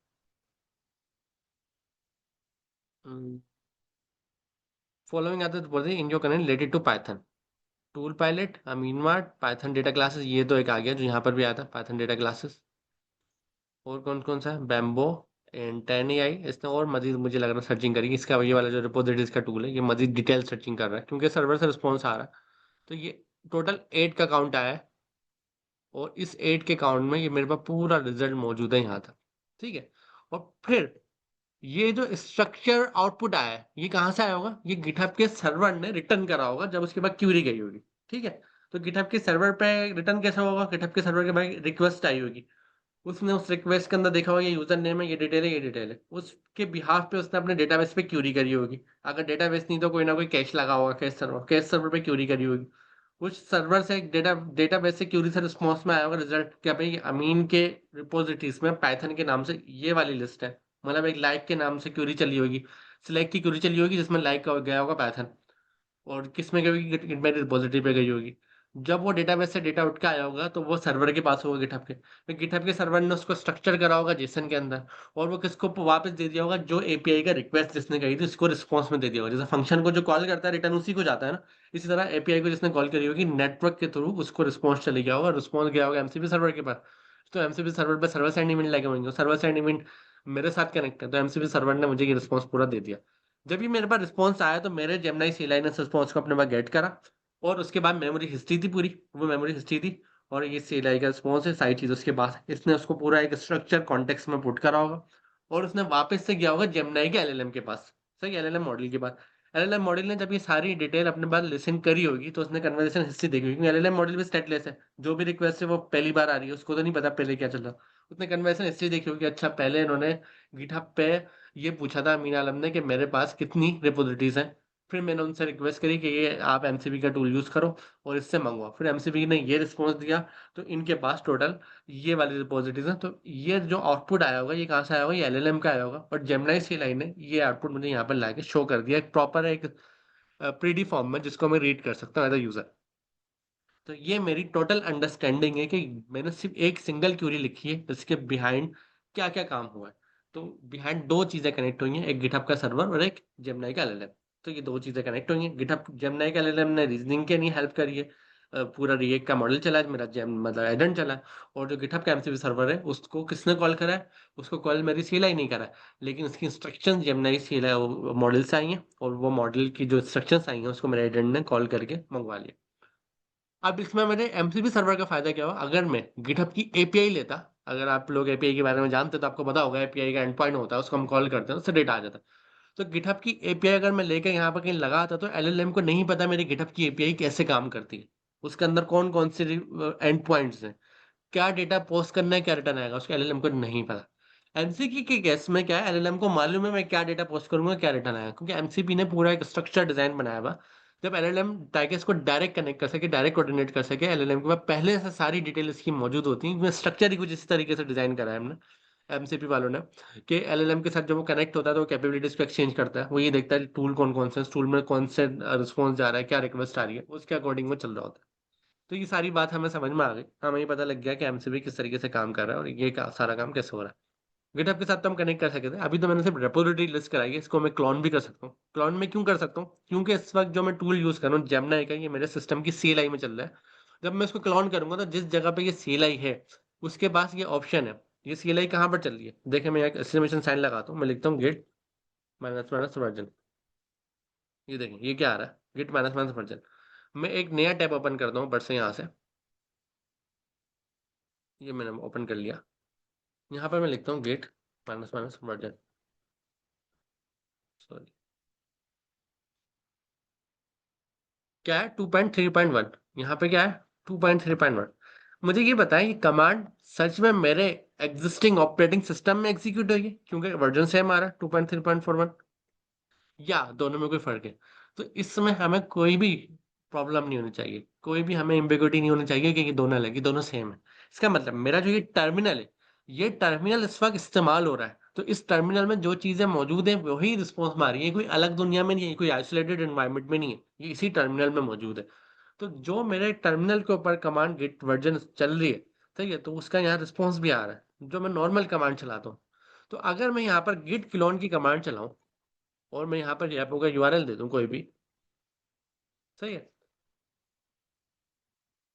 फॉलोइंग आता है in your connect related to Python, tool pilot, अमीन मार्ट, पाइथन डेटा क्लासेस, ये तो एक आ गया जो यहाँ पर भी आया था, पाइथन डेटा क्लासेस। और कौन कौन सा है, बैम्बो एंड 10 AI। इसने और मजीद मुझे लग रहा है सर्चिंग करेगी, इसका ये वाला जो रिपोजिटरीज का टूल है ये मजीद डिटेल सर्चिंग कर रहा है, क्योंकि सर्वर से रिस्पॉन्स आ रहा है। तो ये टोटल 8 का काउंट आया है, और इस 8 के काउंट में ये मेरे पास पूरा रिजल्ट मौजूद है यहाँ था। ठीक है। और फिर ये जो स्ट्रक्चर आउटपुट आया है, ये कहाँ से आया होगा, ये गिटहब के सर्वर ने रिटर्न करा होगा जब उसके बाद क्यूरी गई होगी। ठीक है। तो गिटहब के सर्वर पे रिटर्न कैसा होगा, गिटहब के सर्वर के बाद रिक्वेस्ट आई होगी, उसने उस रिक्वेस्ट के अंदर देखा होगा ये यूजर नेम है, ये डिटेल है, ये डिटेल है, उसके बिहाफ पे उसने अपने डेटाबेस पे क्यूरी करी होगी। अगर डेटाबेस नहीं तो कोई ना कोई कैश लगा होगा, कैश सर्वर पे क्यूरी करी होगी। उस सर्वर से डेटाबेस से क्यूरी से रिस्पॉन्स में आया होगा रिजल्ट क्या, भाई अमीन के रिपोजिटरीज में पाइथन के नाम से ये वाली लिस्ट है, मतलब एक लाइक के नाम से क्यूरी चली होगी, सिलेक्ट की क्यूरी चली होगी जिसमें लाइक का गया होगा पाइथन, और किस में गई, गिटमेट रिपोजिटरी पे गई होगी। जब वो डेटाबेस से डेटा उठ के आया होगा तो वो सर्वर के पास होगा, गिटहब के, फिर गिटहब के सर्वर ने उसको स्ट्रक्चर करा होगा जेसन के अंदर, और वो किसको वापस दे दिया होगा, जो एपीआई का रिक्वेस्ट जिसने करी थी उसको रिस्पॉन्स में दे दिया होगा। जैसे फंक्शन को जो कॉल करता है रिटर्न उसी को जाता है ना, इसी तरह एपीआई को जिसने कॉल करी होगी नेटवर्क के थ्रू उसको रिस्पॉन्स चले गया होगा, रिस्पॉन्स गया होगा एमसीबी सर्वर के पास। तो एमसीबी सर्वर पे सर्वर साइड इवेंट लगे होंगे, सर्वर साइड इवेंट मेरे साथ कनेक्ट है, तो एमसीबी सर्वर ने मुझे ये रिस्पॉन्स पूरा दे दिया। जब ये मेरे पास रिस्पॉन्स आया तो मेरे जेमिनी CLI ने रिस्पॉन्स को अपने पास गेट करा, और उसके बाद मेमोरी हिस्ट्री थी पूरी, वो मेमोरी हिस्ट्री थी, और ये CLI का रिस्पॉन्स है, सारी चीज उसके बाद इसने उसको पूरा एक स्ट्रक्चर कॉन्टेक्स्ट में पुट करा होगा, और उसने वापस से गया होगा जेमिनी के एलएलएम के पास। सही, एलएलएम मॉडल के पास। एलएलएम मॉडल ने जब ये सारी डिटेल अपने पास लिसन करी होगी तो उसने कन्वर्सेशन हिस्ट्री देखी होगी, क्योंकि एलएलएम मॉडल भी स्टेटलेस है, जो भी रिक्वेस्ट है वो पहली बार आ रही है, उसको तो नहीं पता पहले क्या चल रहा। उसने कन्वर्सेशन हिस्ट्री देखी होगी, अच्छा पहले इन्होंने गिटहब पे ये पूछा था अमीन आलम ने कि मेरे पास कितनी रिपोजिटरीज हैं, फिर मैंने उनसे रिक्वेस्ट करी कि ये आप एमसीबी का टूल यूज करो और इससे मंगवाओ, फिर एमसीबी ने ये रिस्पॉन्स दिया, तो इनके पास टोटल ये वाली रिपोजिटरीज हैं। तो ये जो आउटपुट आया होगा ये कहाँ से आया होगा, ये एलएलएम का आया होगा, और जेमिनी CLI ने ये आउटपुट मुझे यहाँ पर लाके शो कर दिया, एक प्रॉपर एक प्रीडी फॉर्म में जिसको मैं रीड कर सकता हूँ एज अ यूजर। तो ये मेरी टोटल अंडरस्टैंडिंग है कि मैंने सिर्फ एक सिंगल क्यूरी लिखी है, इसके बिहाइंड क्या क्या काम हुआ है। तो बिहाइंड दो चीजें कनेक्ट हुई हैं, एक गिटहब का सर्वर और एक जेमिनी का एलएलएम। तो ये दो चीजें कनेक्ट हुई हैं, गिटहब जेमिनी का एलएलएम ने रीजनिंग के लिए हेल्प करी है, पूरा रिएक्ट का मॉडल चला है, मेरा जेम मतलब एजेंट चला है, और जो गिटहब का एमसीबी सर्वर है उसको किसने कॉल करा है, उसको कॉल मेरी CLI नहीं करा है, लेकिन उसकी इंस्ट्रक्शन जेमिनी CLI मॉडल से आई हैं, और वो मॉडल की जो इंस्ट्रक्शंस आई हैं उसको मेरे एजेंट ने कॉल करके मंगवा लिया। अब इसमें मेरे एमसीबी सर्वर का फायदा क्या हुआ, अगर मैं गिटहब की एपीआई लेता, अगर आप लोग एपीआई के बारे में जानते तो आपको पता होगा एपीआई का एंड पॉइंट होता है, उसको हम कॉल करते हैं, उससे डेटा आ जाता है। तो गिटहब की एपीआई अगर मैं लेकर यहाँ पर कहीं लगाता तो एलएलएम को नहीं पता मेरी गिटहब की एपीआई कैसे काम करती है, उसके अंदर कौन कौन से एंड पॉइंट्स हैं, क्या डेटा पोस्ट करना है, क्या रिटर्न आएगा, उसको एलएलएम को नहीं पता। एमसीपी के केस में क्या है, एलएलएम को मालूम है मैं क्या डेटा पोस्ट करूंगा, क्या रिटर्न आएगा, क्योंकि एमसीपी ने पूरा एक स्ट्रक्चर डिजाइन बनाया हुआ। जब एलएलएम टाइगर्स को डायरेक्ट कनेक्ट कर सके, डायरेक्ट कोऑर्डिनेट कर सके, एलएलएम के पास पहले से सारी डिटेल इसकी मौजूद होती है, स्ट्रक्चर ही कुछ इस तरीके से डिजाइन करा है हमने एमसीपी वालों ने, कि एलएलएम के साथ जब वो कनेक्ट होता है तो वो कैपेबिलिटीज को एक्सचेंज करता है, वो ये देखता है टूल कौन कौन से, टूल में कौन से रिस्पॉन्स जा रहा है, क्या रिक्वेस्ट आ रही है, उसके अकॉर्डिंग वो चल रहा होता है। तो ये सारी बात हमें समझ में आ गई, हमें ये पता लग गया कि एमसीबी किस तरीके से काम कर रहा है और ये सारा काम कैसे हो रहा है। गिटहब के साथ तो हम कनेक्ट कर सकते थे, अभी तो मैंने सिर्फ रेपोजिटरी लिस्ट कराई है, इसको मैं क्लोन भी कर सकता हूँ। क्लोन में क्यों कर सकता हूँ, क्योंकि इस वक्त जो मैं टूल यूज कर रहा हूँ जेमिनी का, ये मेरे सिस्टम की CLI में चल रहा है। जब मैं इसको क्लोन करूंगा तो जिस जगह पे ये CLI है उसके पास ये ऑप्शन है, ये CLI कहाँ पर चल रही है, देखिए मैं एक एक्सक्लेमेशन साइन लगाता हूँ, मैं लिखता हूँ गिट माइनस माइनस वर्जन, ये देखें ये क्या आ रहा है, गिट माइनस माइनस वर्जन। मैं एक नया टैब ओपन करता हूँ बट से यहाँ से, ये मैंने ओपन कर लिया, यहाँ पर मैं लिखता हूँ get minus minus version, sorry क्या है 2.3.1, यहाँ पे क्या है 2.3.1। मुझे ये बताएं ये कमांड सच में मेरे एग्जिस्टिंग ऑपरेटिंग सिस्टम में एग्जीक्यूट हुई है, क्योंकि वर्जन सेम आ रहा है 2.3.41, या दोनों में कोई फर्क है। तो इसमें हमें कोई भी प्रॉब्लम नहीं होनी चाहिए, कोई भी हमें एम्बिग्युइटी नहीं होनी चाहिए कि ये दोनों अलग, ये दोनों सेम है। इसका मतलब मेरा जो ये टर्मिनल है, ये टर्मिनल इस वक्त इस्तेमाल हो रहा है, तो इस टर्मिनल में जो चीजें मौजूद हैं वही रिस्पॉन्स मार रही है, कोई अलग दुनिया में नहीं है, कोई आइसोलेटेड एनवायरनमेंट में नहीं है, ये इसी टर्मिनल में मौजूद है। तो जो मेरे टर्मिनल के ऊपर कमांड गिट वर्जन चल रही है, ठीक है, तो उसका यहाँ रिस्पॉन्स भी आ रहा है जो मैं नॉर्मल कमांड चलाता हूँ। तो अगर मैं यहाँ पर गिट क्लोन की कमांड चलाऊं और मैं यहाँ पर रेपो का यूआरएल दे दूं कोई भी, सही है,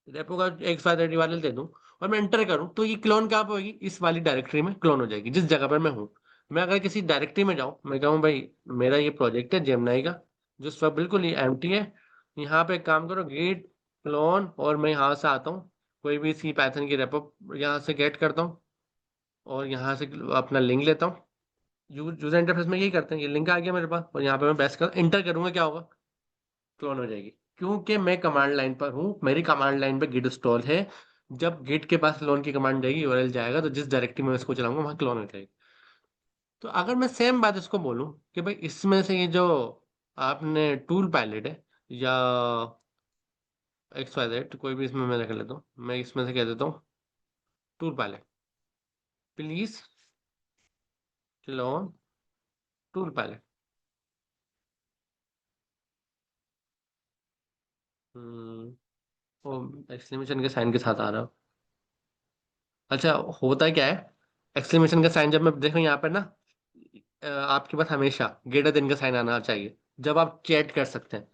रेपो का एक साथ यूआरएल दे दूं और मैं एंटर करूं, तो ये क्लोन कहाँ पे होगी, इस वाली डायरेक्टरी में क्लोन हो जाएगी जिस जगह पर मैं हूँ। मैं अगर किसी डायरेक्टरी में जाऊं, मैं कहूँ भाई मेरा ये प्रोजेक्ट है जेमनाई का, जो इस वक्त बिल्कुल ही एम्प्टी है, यहाँ पे एक काम करो गिट क्लोन, और मैं यहाँ से आता हूँ, कोई भी सी पाइथन की रेपो यहाँ से गेट करता हूँ और यहाँ से अपना लिंक लेता हूँ। यूजर इंटरफेस में यही करते हैं, ये लिंक आ गया मेरे पास और यहाँ पे मैं बेस्ट कर इंटर करूंगा, क्या होगा, क्लोन हो जाएगी, क्योंकि मैं कमांड लाइन पर हूँ, मेरी कमांड लाइन पे गिट इंस्टॉल है। जब गिट के पास क्लोन की कमांड जाएगी, यूआरएल जाएगा, तो जिस डायरेक्टरी में मैं इसको चलाऊंगा वहां क्लोन हो जाएगी। तो अगर मैं सेम बात इसको बोलूं कि भाई इसमें से ये जो आपने टूल पैलेट है या एक्स वाई जेड कोई भी इसमें मैं रख लेता हूँ, मैं इसमें से कह देता हूँ tool palette, please clone tool palette. वो एक्सक्लेमेशन के साइन के साथ आ रहा हो। अच्छा, होता क्या है, एक्सक्लेमेशन का साइन जब मैं देखो यहाँ पर ना, आपके पास हमेशा ग्रेटर देन का साइन आना चाहिए जब आप चैट कर सकते हैं।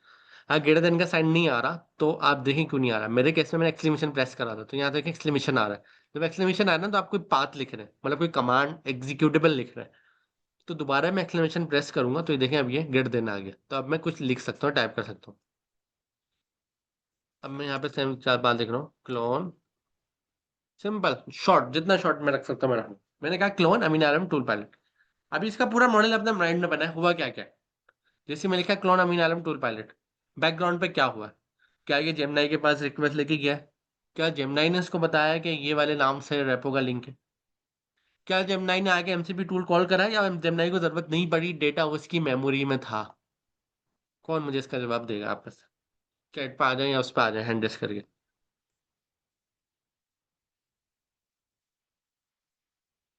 हाँ, ग्रेटर देन का साइन नहीं आ रहा तो आप देखें क्यों नहीं आ रहा। मेरे केस में मैंने एक्सक्लेमेशन प्रेस करा था तो यहाँ देखें एक्सक्लेमेशन आ रहा है। जब एक्सक्लेमेशन आ रहा है ना, तो आप कोई पाथ लिख रहे हैं, मतलब कोई कमांड एग्जीक्यूटेबल लिख रहे हैं। तो दोबारा मैं एक्सक्लेमेशन प्रेस करूंगा तो ये देखें अब ये ग्रेटर देन आ गया, तो अब मैं कुछ लिख सकता हूँ, टाइप कर सकता हूँ। अब मैं यहाँ पे सेम चार बात लिख रहा हूँ, क्लोन, सिंपल शॉर्ट, जितना शॉर्ट में रख सकता हूँ मैं रखूँ। मैंने कहा क्लोन अमीन आलम टूल पैलेट। अभी इसका पूरा मॉडल अपने माइंड में बना है, हुआ क्या क्या। जैसे मैं लिखा क्लोन अमीन आलम टूल पायलट, बैकग्राउंड पे क्या हुआ, क्या ये जेमिनाई के पास रिक्वेस्ट लेके गया है, क्या जेमिनाई ने उसको बताया कि ये वाले नाम से रेपो का लिंक है, क्या जेमिनाई ने आके एमसीपी टूल कॉल करा या जेमिनाई को जरूरत नहीं पड़ी, डेटा उसकी मेमोरी में था। कौन मुझे इसका जवाब देगा आपस, चैट पे आ जाए या उस पर आ जाए हैंड रेस करके,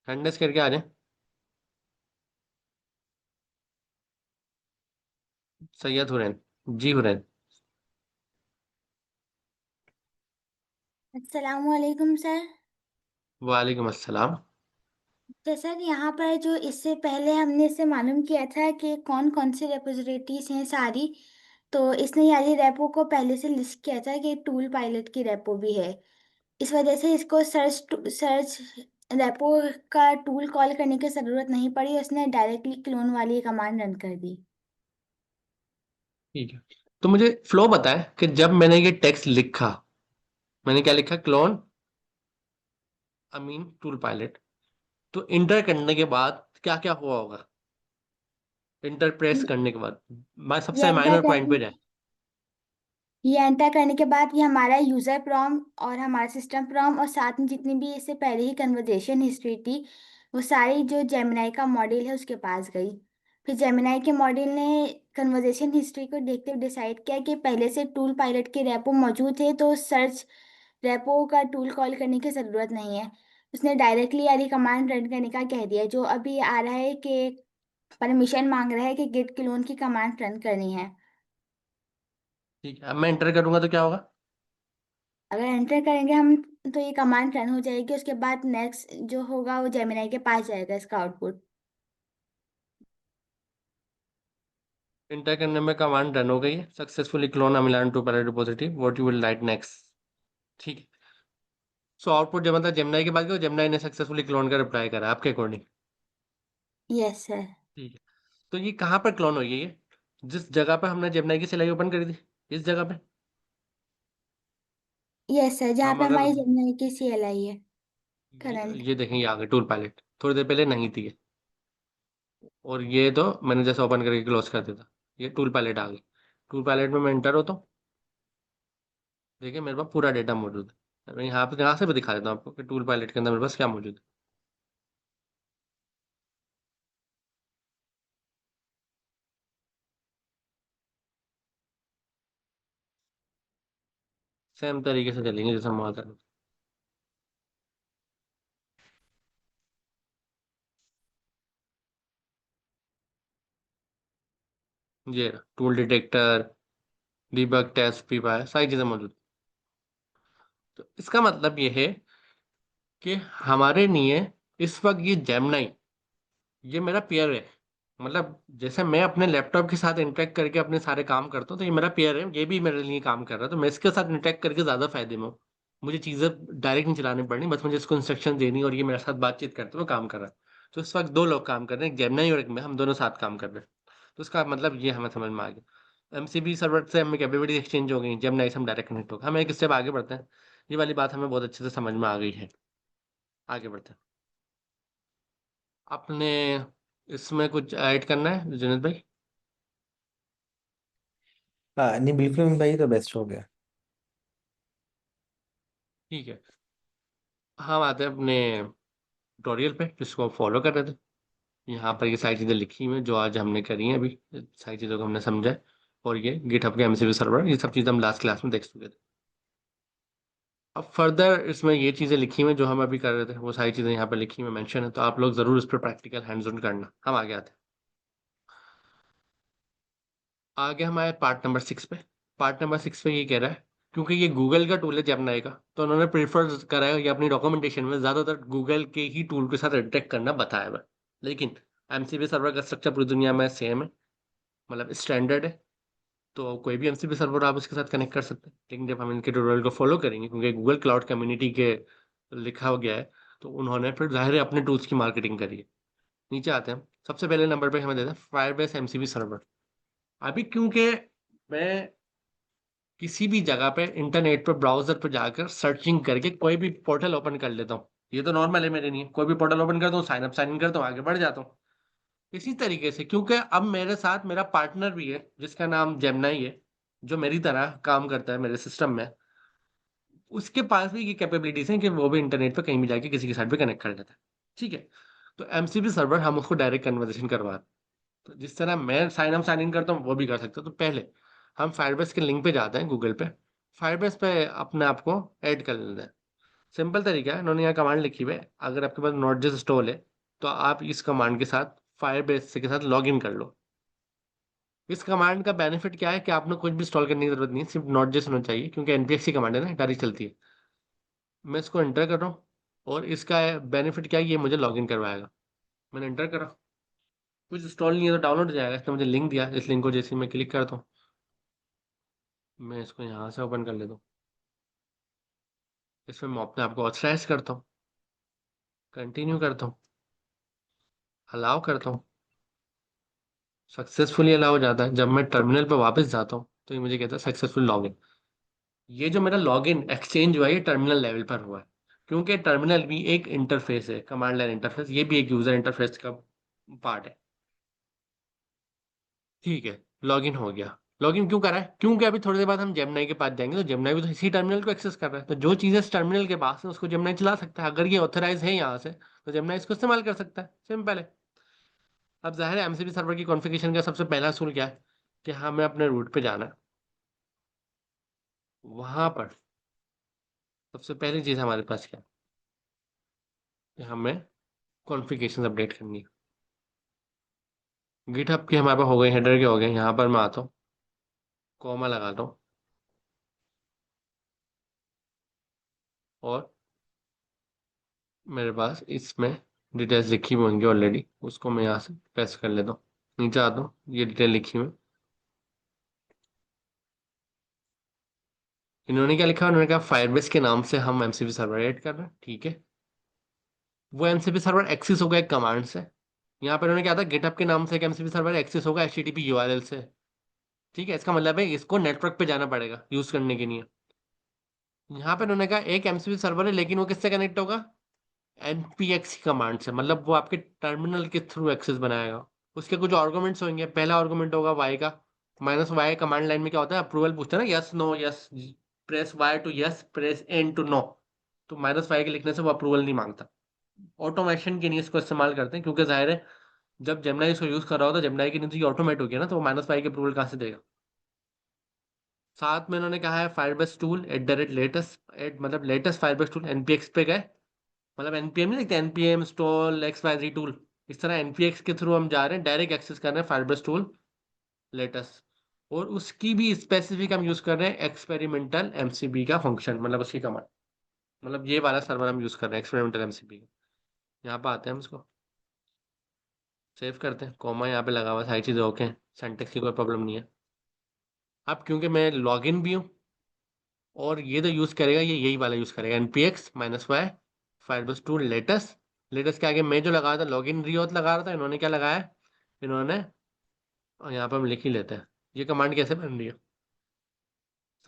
हैंड रेस करके आ जाए। सैयद हुरैन, जी हुरैन। अस्सलामुअलैकुम सर। वालेकुम अस्सलाम। तो सर यहाँ पर जो इससे पहले हमने इससे मालूम किया था कि कौन कौन सी रेपोजिटरीज हैं सारी, तो इसने यारी रेपो को पहले से लिस्ट किया था कि टूल पायलट की रेपो भी है। इस वजह से इसको सर्च रेपो का टूल कॉल करने की ज़रूरत नहीं पड़ी, उसने डायरेक्टली क्लोन वाली कमांड रन कर दी। ठीक है, तो मुझे फ्लो बताएं कि जब मैंने ये टेक्स्ट लिखा, मैंने क्या लिखा, क्लोन अमीन टूल पायलट, तो इंटर करने के बाद क्या क्या हुआ होगा, इंटर प्रेस करने के बाद, मैं ये सबसे एंटर माइनर पॉइंट पे करने जाए। ये एंटर करने के बाद ये हमारा यूजर प्रॉम और हमारा सिस्टम प्रॉम और साथ में जितनी भी इससे पहले ही कन्वर्जेशन हिस्ट्री थी, वो सारी जो जेमिनाई का मॉड्यूल है उसके पास गई। फिर जेमिनाई के मॉड्यूल ने कन्वर्जेशन हिस्ट्री को देखते हुए डिसाइड किया कि पहले से टूल पायलट के रेपो मौजूद थे, तो सर्च रेपो का टूल कॉल करने की ज़रूरत नहीं है। उसने डायरेक्टली यारी कमांड रन करने का कह दिया, जो अभी आ रहा है कि परमिशन मांग रहा है कि गिट क्लोन की कमांड रन करनी है। ठीक है, अब मैं एंटर करूंगा तो क्या होगा, अगर एंटर करेंगे हम तो ये कमांड रन हो जाएगी, उसके बाद नेक्स्ट जो होगा वो जेमिनाई के पास जाएगा इसका आउटपुट। इंटर करने में कमांड रन हो गई है, सक्सेसफुली क्लोन अमिलान to parallel repository, what you will write next. ठीक है, सो आउटपुट जब मतलब जेमिनाई के बाद जेमिनाई ने सक्सेसफुली क्लोन का रिप्लाई करा आपके अकॉर्डिंग। Yes sir. ठीक है, तो ये कहाँ पर क्लोन हुई है, ये जिस जगह पे हमने जेमिनाई की सिलाई ओपन करी थी, इस जगह पे। यस सर, जहाँ हम पे अगर हमारी जेमिनाई की सीएलआई है ये, करंट। ये देखें, ये आ गए टूल पैलेट, थोड़ी देर पहले नहीं थी ये। और ये तो मैंने जैसे ओपन करके क्लोज कर दिया था, ये टूल पैलेट आ गई। टूल पैलेट में मैं एंटर होता हूँ, देखिए मेरे पास पूरा डेटा मौजूद है। मैं यहाँ से भी दिखा देता हूँ आपको कि टूल पायलट के अंदर मेरे पास क्या मौजूद है। सेम तरीके से चलेंगे जैसे हम वहाँ कर रहे थे। ये टूल डिटेक्टर, डीबग टेस्ट, पी पाए, सारी चीजें मौजूद। तो इसका मतलब ये है कि हमारे लिए इस वक्त ये जेमिनी, ये मेरा पेयर है। मतलब जैसे मैं अपने लैपटॉप के साथ इंटरेक्ट करके अपने सारे काम करता हूँ, तो ये मेरा पेयर है, ये भी मेरे लिए काम कर रहा है, तो मैं इसके साथ इंटरेक्ट करके ज्यादा फायदे में हूँ। मुझे चीजें डायरेक्ट नहीं चलानी पड़नी, बस मुझे इसको इंस्ट्रक्शन देनी और ये मेरे साथ बातचीत करते हुए काम कर रहा है। तो इस वक्त दो लोग काम कर रहे हैं, एक जेमिनी और एक मैं, हम दोनों साथ काम कर रहे हैं। तो इसका मतलब ये हमें समझ में आ गया। एमसीबी सर्वर से हमें कैपेबिलिटी एक्सचेंज हो गई, जेमिनी से हम डायरेक्ट कनेक्ट हो गए। हम एक स्टेप आगे बढ़ते हैं, ये वाली बात हमें बहुत अच्छे से समझ में आ गई है। आगे बढ़ते हैं। आपने इसमें कुछ ऐड करना है जुनेद भाई? हाँ नहीं बिल्कुल अमित भाई, तो बेस्ट हो गया। ठीक है, हम आते हैं अपने ट्यूटोरियल पे जिसको फॉलो कर रहे थे। यहाँ पर ये सारी चीज़ें लिखी हुई हैं जो आज हमने करी हैं, अभी सारी चीज़ों को हमने समझा है। और ये गिटहब के एमसीबी सर्वर, ये सब चीज़ें हम लास्ट क्लास में देख चुके थे। अब फर्दर इसमें ये चीज़ें लिखी हुई हैं जो हम अभी कर रहे थे, वो सारी चीज़ें यहाँ पर लिखी हुई मेंशन है, तो आप लोग ज़रूर इस पर प्रैक्टिकल हैंड्स ऑन करना। हम आगे आते हैं। आगे हमारे पार्ट नंबर 6 पे। पार्ट नंबर 6 पे ये कह रहा है, क्योंकि ये गूगल का टूल है जेमिनी का, तो उन्होंने प्रीफर करा है कि अपनी डॉक्यूमेंटेशन में ज़्यादातर गूगल के ही टूल के साथ इंटरेक्ट करना बताया हुआ है। लेकिन एमसीबी सर्वर का स्ट्रक्चर पूरी दुनिया में सेम है, मतलब स्टैंडर्ड है, तो कोई भी एमसीबी सर्वर आप उसके साथ कनेक्ट कर सकते हैं। लेकिन जब हम इनके ट्यूटोरियल को फॉलो करेंगे, क्योंकि गूगल क्लाउड कम्युनिटी के लिखा हो गया है, तो उन्होंने फिर जाहिर है अपने टूल्स की मार्केटिंग करी है। नीचे आते हैं हम, सबसे पहले नंबर पे हमें देते हैं फायरबेस एमसीबी सर्वर। अभी क्योंकि मैं किसी भी जगह पे इंटरनेट पर ब्राउजर पर जाकर सर्चिंग करके कोई भी पोर्टल ओपन कर लेता हूँ, ये तो नॉर्मल है मेरे लिए, कोई भी पोर्टल ओपन करता हूँ, साइन अप साइन इन करता हूँ, आगे बढ़ जाता हूँ। इसी तरीके से क्योंकि अब मेरे साथ मेरा पार्टनर भी है जिसका नाम जेमिनी है, जो मेरी तरह काम करता है मेरे सिस्टम में, उसके पास भी ये कैपेबिलिटीज हैं कि वो भी इंटरनेट पे कहीं भी जाके किसी के साथ भी कनेक्ट कर लेता है। ठीक है, तो एमसीबी सर्वर हम उसको डायरेक्ट कन्वर्सेशन करवा रहे हैं। तो जिस तरह मैं साइन अप साइन इन करता हूँ वो भी कर सकता हूँ। तो पहले हम फायरबेस के लिंक पे जाते हैं गूगल पे, फायरबेस पे अपने आप को ऐड कर लेते हैं। सिंपल तरीका है, उन्होंने यहाँ कमांड लिखी हुई है, अगर आपके पास नॉट जस्ट इंस्टॉल है तो आप इस कमांड के साथ फायरबेस के साथ लॉग इन कर लो। इस कमांड का बेनिफिट क्या है कि आपने कुछ भी इंस्टॉल करने की जरूरत नहीं है, सिर्फ नॉट जस्ट होना चाहिए, क्योंकि एनपीएक्स की कमांड है ना, डायरेक्ट चलती है। मैं इसको एंटर कर रहा हूँ, और इसका बेनिफिट क्या है, ये मुझे लॉग इन करवाएगा। मैंने एंटर करा, कुछ इंस्टॉल नहीं है तो डाउनलोड हो जाएगा। इसने मुझे लिंक दिया, इस लिंक को जैसे ही मैं क्लिक करता हूँ, मैं इसको यहाँ से ओपन कर लेता हूँ। इसमें मैं अपने आप को ऑथराइज करता हूँ, कंटिन्यू करता हूँ, अलाउ करता हूँ, सक्सेसफुली अलाउ हो जाता है। जब मैं टर्मिनल पर वापस जाता हूँ तो ये मुझे कहता है सक्सेसफुल लॉगिन। ये जो मेरा लॉगिन एक्सचेंज हुआ है ये टर्मिनल लेवल पर हुआ है, क्योंकि टर्मिनल भी एक इंटरफेस है, कमांड लाइन इंटरफेस, ये भी एक यूजर इंटरफेस का पार्ट है। ठीक है, लॉगिन हो गया। लॉगिन क्यों करा है? क्योंकि अभी थोड़ी देर बाद हम जेमिनी के पास जाएंगे, तो जेमिनी भी तो इसी टर्मिनल को एक्सेस कर रहा है, तो जो चीज़ें इस टर्मिनल के पास है उसको जेमिनी चला सकता है। अगर ये ऑथराइज है यहाँ से तो जेमिनी इसको इस्तेमाल कर सकता है, सिंपल है। अब जाहिर है एमसीबी सर्वर की कॉन्फ़िगरेशन का सबसे पहला असूल क्या है कि हमें अपने रूट पे जाना है। वहां पर सबसे पहली चीज़ हमारे पास क्या है कि हमें कॉन्फ़िगरेशन अपडेट करनी है। गिटहब की हमारे पास हो गई, हेडर के हो गए। यहाँ पर मैं आता हूँ, कॉमा लगाता हूँ, और मेरे पास इसमें डिटेल्स लिखी हुई होंगी ऑलरेडी, उसको मैं यहाँ से पेस्ट कर लेता हूँ। नीचे आता हूँ, ये डिटेल लिखी हुई है। इन्होंने क्या लिखा? उन्होंने कहा फायरबेस के नाम से हम एमसीबी सर्वर ऐड कर रहे हैं। ठीक है, वो एमसीबी सर्वर एक्सेस होगा एक कमांड से। यहाँ पर उन्होंने क्या था, गिटहब के नाम से एक एमसीबी सर्वर एक्सेस होगा HTTP URL से। ठीक है, इसका मतलब है इसको नेटवर्क पे जाना पड़ेगा यूज करने के लिए। यहाँ पे उन्होंने कहा एक एमसीबी सर्वर है, लेकिन वो किससे कनेक्ट होगा? npx कमांड से, मतलब वो आपके टर्मिनल के थ्रू एक्सेस बनाएगा। उसके कुछ आर्गुमेंट्स होंगे। पहला आर्गुमेंट होगा y का, -y कमांड लाइन में क्या होता है, अप्रूवल पूछता है ना, yes no, yes press y to yes, press n to no. तो -y के लिखने से वो अप्रूवल नहीं मांगता। ऑटोमेशन के लिए इसको इस्तेमाल करते हैं, क्योंकि जाहिर है जब जेमिनी इसको यूज कर रहा हो तो जेमिनी की नीति ऑटोमेट होगी ना, तो वो -y की अप्रूवल कहाँ से देगा? साथ में इन्होंने कहा है फायरबेस टूल @latest मतलब लेटेस्ट फायरबेस टूल एनपीएक्स पे गए, मतलब एनपीएम नहीं लिखते, एनपीएम इंस्टॉल XYZ टूल, इस तरह एनपीएक्स के थ्रू हम जा रहे हैं, डायरेक्ट एक्सेस कर रहे हैं फायरबेस टूल लेटेस्ट, और उसकी भी स्पेसिफिक हम यूज कर रहे हैं एक्सपेरिमेंटल एमसीबी का फंक्शन, मतलब उसकी कमांड, मतलब ये वाला सर्वर हम यूज कर रहे हैं एक्सपेरिमेंटल एमसीबी का। यहाँ पे आते हैं हम इसको सेव करते हैं, कॉमा यहाँ पे लगा हुआ है, सारी चीजें ओके हैं, सिंटैक्स की कोई प्रॉब्लम नहीं है। अब क्योंकि मैं लॉगिन भी हूँ और ये तो यूज करेगा, ये यही वाला यूज करेगा npx-y Firebase tool latest, latest के आगे मैं जो लगा रहा था लॉगिन रियोथ लगा रहा था, इन्होंने क्या लगाया है, इन्होंने, और यहाँ पर हम लिख ही लेते हैं ये कमांड कैसे बन रही है।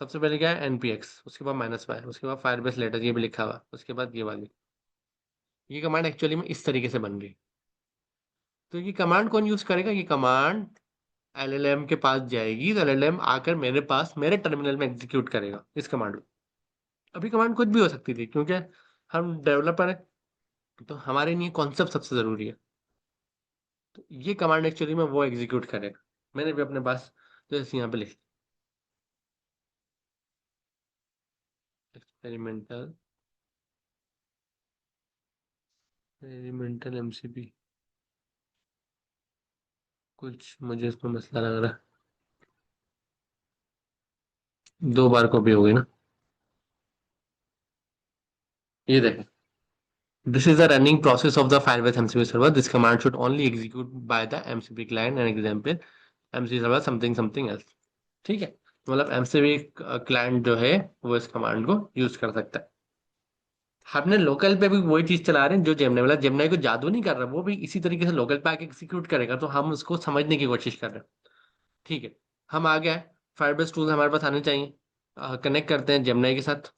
सबसे पहले क्या है npx, उसके बाद -y, उसके बाद फायरबेस लेटेस्ट, ये भी लिखा हुआ, उसके बाद ये वाली, ये कमांड एक्चुअली में इस तरीके से बन रही है। तो ये कमांड कौन यूज करेगा, ये कमांड LLM के पास जाएगी, तो LLM आकर मेरे पास मेरे टर्मिनल में एग्जीक्यूट करेगा इस कमांड को। अभी कमांड कुछ भी हो सकती थी, क्योंकि हम डेवलपर है तो हमारे लिए कॉन्सेप्ट सबसे जरूरी है। तो ये कमांड एक्चुअली में वो एग्जीक्यूट करेगा, मैंने भी अपने पास जैसे यहाँ पे लिख एक्सपेरिमेंटल एक्सपेरिमेंटल एमसीबी, कुछ मुझे इसमें मसला लग रहा है, 2 बार कॉपी हो गई ना, ये देखें, this is the running process of the Firebase MCP server. This command should only execute by the MCP client. An example, MCP server something something else. ठीक है, मतलब MCP क्लाइंट जो है वो इस कमांड को यूज कर सकता है। हमने लोकल पे भी वही चीज चला रहे हैं जो जेमनाई, मतलब जेमनाई को जादू नहीं कर रहा, वो भी इसी तरीके से लोकल पे आके एग्जीक्यूट करेगा, तो हम उसको समझने की कोशिश कर रहे हैं। ठीक है, हम आ गए, फायरबेस टूल हमारे पास आने चाहिए, कनेक्ट करते हैं जेमनाई के साथ।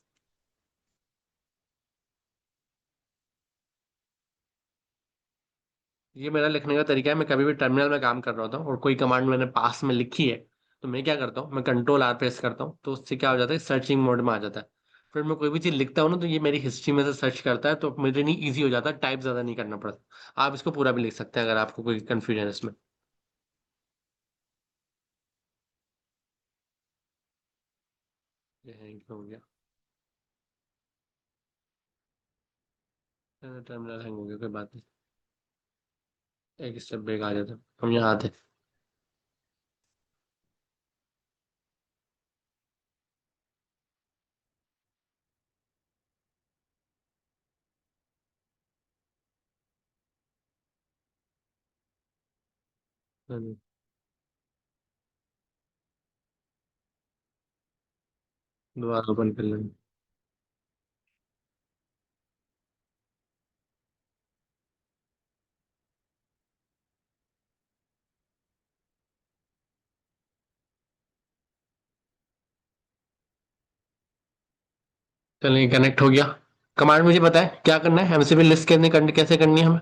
ये मेरा लिखने का तरीका है, मैं कभी भी टर्मिनल में काम कर रहा होता हूँ और कोई कमांड मैंने पास में लिखी है, तो मैं क्या करता हूँ, मैं Ctrl+R प्रेस करता हूँ, तो उससे क्या हो जाता है, सर्चिंग मोड में आ जाता है। फिर मैं कोई भी चीज़ लिखता हूँ ना, तो ये मेरी हिस्ट्री में से सर्च करता है, तो मेरे लिए ईजी हो जाता है, टाइप ज़्यादा नहीं करना पड़ता। आप इसको पूरा भी लिख सकते हैं अगर आपको कोई कन्फ्यूजन है इसमें। ये हैंग हो गया, टर्मिनल हैंग हो गया, कोई बात नहीं, एक स्टेप बैक आ जाता, हम यहाँ आते। दोबारा ओपन कर लेंगे। चलिए कनेक्ट हो गया। कमांड मुझे पता है क्या करना है, एमसीबी लिस्ट कैसे करनी है हमें,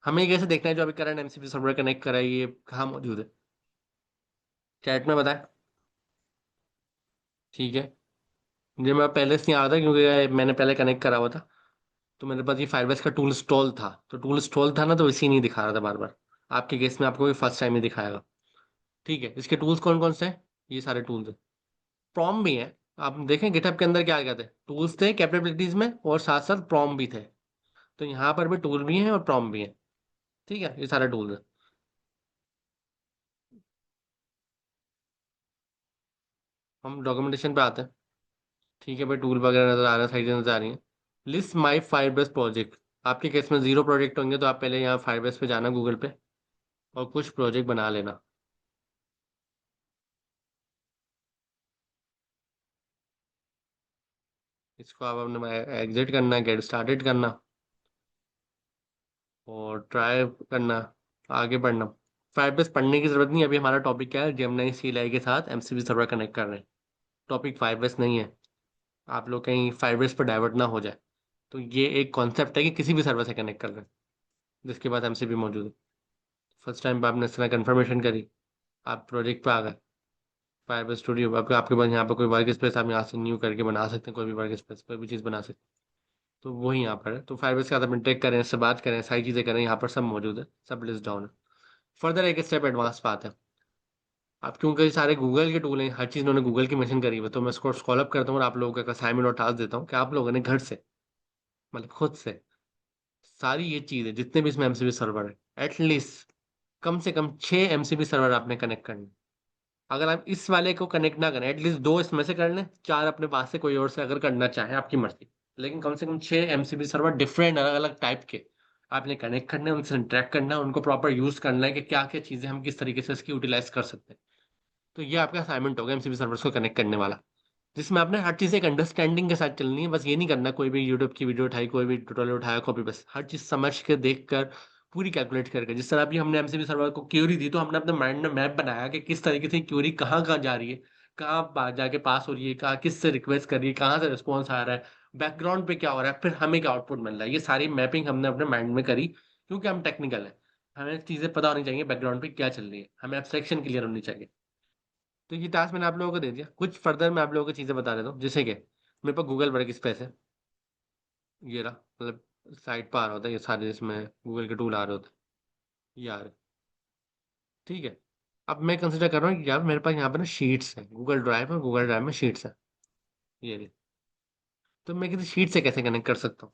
हमें ये कैसे देखना है जो अभी करंट एमसीबी सर्वर कनेक्ट करा है ये कहाँ मौजूद है, चैट में बताएं। ठीक है, मुझे मैं पहले से नहीं आ रहा था क्योंकि मैंने पहले कनेक्ट करा हुआ था, तो मेरे पास ये फायरबेस का टूल इंस्टॉल था, तो टूल इंस्टॉल था ना, तो इसी नहीं दिखा रहा था बार बार। आपके केस में आपको भी फर्स्ट टाइम ही दिखाएगा। ठीक है, इसके टूल्स कौन कौन से हैं, ये सारे टूल्स हैं, प्रॉम भी है। आप देखें गिटहब के अंदर क्या क्या थे, टूल्स थे कैपेबिलिटीज में, और साथ साथ प्रॉम भी थे, तो यहाँ पर भी टूल भी हैं और प्रॉम भी है। ठीक है, ये सारे टूल्स हैं। हम डॉक्यूमेंटेशन पे आते हैं। ठीक है भाई, टूल वगैरह नजर आ रहा है, साइड नजर आ रही है। लिस्ट माई फायरबेस प्रोजेक्ट, आपके केस में 0 प्रोजेक्ट होंगे, तो आप पहले यहाँ फायरबेस पे जाना गूगल पे और कुछ प्रोजेक्ट बना लेना। इसको आप अपने एग्जिट करना, गेट स्टार्टेड करना और ट्राई करना, आगे बढ़ना। फायरबेस पढ़ने की जरूरत नहीं, अभी हमारा टॉपिक क्या है, जेमिनी CLI के साथ एमसीबी सर्वर कनेक्ट कर रहे हैं, टॉपिक फायरबेस नहीं है। आप लोग कहीं फायरबेस पर डाइवर्ट ना हो जाए, तो ये एक कॉन्सेप्ट है कि किसी भी सर्वर से कनेक्ट कर रहे हैं जिसके पास एमसीबी मौजूद है। फर्स्ट टाइम पे आपने इस तरह कन्फर्मेशन करी, आप प्रोजेक्ट पे आ गए, फायरबेस स्टूडियो, आपके पास यहाँ पर कोई वर्क स्पेस आप यहाँ से न्यू करके बना सकते हैं, कोई भी वर्क स्पेस कोई भी चीज़ बना सकते हैं, तो वही यहाँ पर है। तो फायरबेस के साथ आप इंटरेक्ट करें, इससे बात करें, सारी चीज़ें करें, यहाँ पर सब मौजूद है, सब लिस्ट डाउन है। फर्दर एक स्टेप एडवांस पे आते हैं। अब क्योंकि सारे गूगल के टूल हैं, हर चीज़ उन्होंने गूगल की मेंशन करी हुई है, तो मैं इसको स्क्रॉल अप करता हूँ और आप लोगों का असाइनमेंट और टास्क देता हूँ कि आप लोगों ने घर से, मतलब खुद से, सारी ये चीज़ें जितने भी इसमें एमसीबी सर्वर है, एटलीस्ट कम से कम 6 एमसीबी सर्वर आपने कनेक्ट करने। अगर आप इस वाले को कनेक्ट ना करें, एटलीस्ट 2 इसमें से कर लें, 4 अपने पास से कोई और से अगर करना चाहे, आपकी मर्जी, लेकिन कम से कम 6 एमसीबी सर्वर डिफरेंट अलग अलग टाइप के आपने कनेक्ट करने हैं, उनसे इंटरेक्ट करना है, उनको प्रॉपर यूज करना है कि क्या क्या चीजें हम किस तरीके से इसकी यूटिलाइज कर सकते हैं। तो ये आपका असाइनमेंट होगा एमसीबी सर्वर्स को कनेक्ट करने वाला, जिसमें आपने हर चीज़ एक अंडरस्टैंडिंग के साथ चलनी है। बस ये नहीं करना कोई भी यूट्यूब की वीडियो उठाई, कोई भी ट्यूटोरियल उठाया, कॉपी, बस हर चीज़ समझ के, देख कर, पूरी कैलकुलेट करके। जिस तरह अभी हमने एमसीबी सर्वर को क्यूरी दी, तो हमने अपने माइंड में मैप बनाया कि किस तरीके से क्यूरी कहाँ कहाँ जा रही है, कहाँ जाके पास हो रही है, कहाँ किससे रिक्वेस्ट कर रही है, कहाँ से रिस्पॉन्स आ रहा है, बैकग्राउंड पे क्या हो रहा है, फिर हमें क्या आउटपुट मिल रहा है। ये सारी मैपिंग हमने अपने माइंड में करी, क्योंकि हम टेक्निकल है, हमें चीज़ें पता होनी चाहिए बैकग्राउंड पे क्या चल रही है, हमें एब्स्ट्रैक्शन क्लियर होनी चाहिए। तो ये टास्क मैंने आप लोगों को दे दिया। कुछ फर्दर मैं आप लोगों को चीज़ें बता देता हूँ, जैसे कि मेरे पास गूगल वर्क स्पेस है, ये रहा, मतलब साइट पर आ रहा होता है ये सारे, इसमें गूगल के टूल आ रहे होते हैं, ये आ रहे, ठीक है। अब मैं कंसिडर कर रहा हूँ कि यार मेरे पास यहाँ पे ना शीट्स है, गूगल ड्राइव है, गूगल ड्राइव में शीट्स है, ये रही। तो मैं किसी शीट से कैसे कनेक्ट कर सकता हूँ?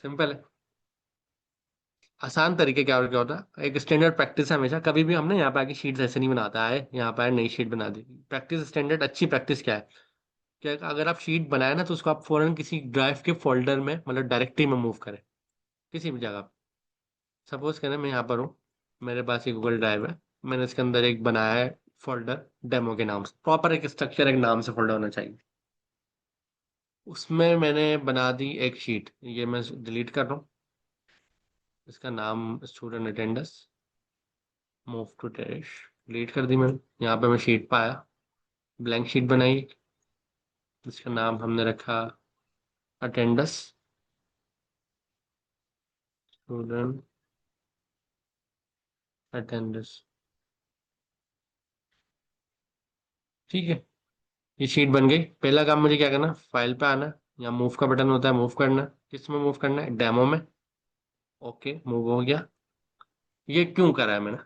सिंपल है, आसान तरीके। क्या और क्या होता है, एक स्टैंडर्ड प्रैक्टिस है हमेशा, कभी भी हमने यहाँ पे आके शीट्स ऐसे नहीं बनाता है, यहाँ पे नई शीट बना दी। प्रैक्टिस स्टैंडर्ड अच्छी प्रैक्टिस क्या है, कि अगर आप शीट बनाए ना, तो उसको आप फौरन किसी ड्राइव के फोल्डर में, मतलब डायरेक्टरी में मूव करें, किसी भी जगह। सपोज करें मैं यहाँ पर हूँ, मेरे पास ये गूगल ड्राइव है, मैंने इसके अंदर एक बनाया है फोल्डर डेमो के नाम से, प्रॉपर एक स्ट्रक्चर, एक नाम से फोल्डर होना चाहिए। उसमें मैंने बना दी एक शीट, ये मैं डिलीट कर रहा हूँ, इसका नाम student attendance, move to trash, delete कर दी मैंने। यहाँ पे मैं शीट पाया, ब्लैंक शीट बनाई, इसका नाम हमने रखा अटेंडेंस, स्टूडेंट अटेंडेंस, ठीक है। ये शीट बन गई। पहला काम मुझे क्या करना, फाइल पे आना, यहाँ मूव का बटन होता है, मूव करना। किस में मूव करना है? डेमो में। ओके, मूव हो गया। ये क्यों करा है मैंने?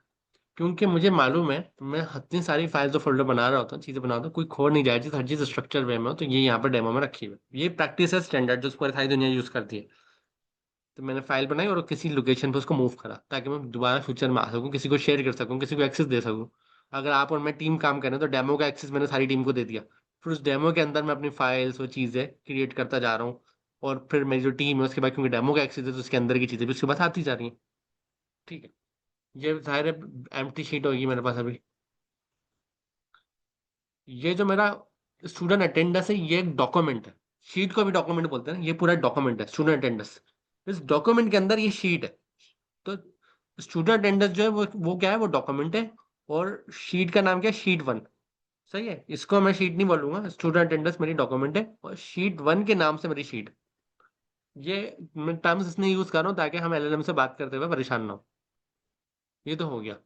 क्योंकि मुझे मालूम है, मैं इतनी सारी फाइल्स और फोल्डर बना रहा होता हूँ, चीजें बना रहा होता हूँ, कोई खो नहीं जाए, हर चीज स्ट्रक्चर वे में हो, तो ये यहाँ पर डेमो में रखी हुई है। ये प्रैक्टिस है स्टैंडर्ड, जो पूरी सारी दुनिया यूज करती है। तो मैंने फाइल बनाई और किसी लोकेशन पे उसको मूव करा, ताकि मैं दोबारा फ्यूचर में आ सकूँ, किसी को शेयर कर सकूँ, किसी को एक्सेस दे सकूँ। अगर आप और मैं टीम काम करें, तो डेमो का एक्सेस मैंने सारी टीम को दे दिया। फिर उस डेमो के अंदर मैं अपनी फाइल्स, वो चीज़ें क्रिएट करता जा रहा हूँ। और फिर मेरी जो टीम है उसके बाद, क्योंकि डेमो का एक्सेस है, तो उसके अंदर की चीज़ें भी उसके बाद आती जा रही हैं, ठीक है। ये जाहिर है एम्प्टी शीट होगी मेरे पास अभी। ये जो मेरा स्टूडेंट अटेंडेंस है, ये एक डॉक्यूमेंट है। शीट को भी डॉक्यूमेंट बोलते हैं ना, ये पूरा डॉक्यूमेंट है स्टूडेंट अटेंडेंस। इस डॉक्यूमेंट के अंदर ये शीट है। तो स्टूडेंट अटेंडेंस जो है, वो क्या है, वो डॉक्यूमेंट है। और शीट का नाम क्या है? Sheet one. सही है, इसको मैं शीट नहीं बोलूंगा, स्टूडेंट अटेंडेंस मेरी डॉक्यूमेंट है, और शीट वन के नाम से मेरी शीट। ये मैं टर्म्स इसलिए यूज कर रहा हूँ ताकि हम एलएलएम से बात करते हुए परेशान ना हो। ये तो हो गया।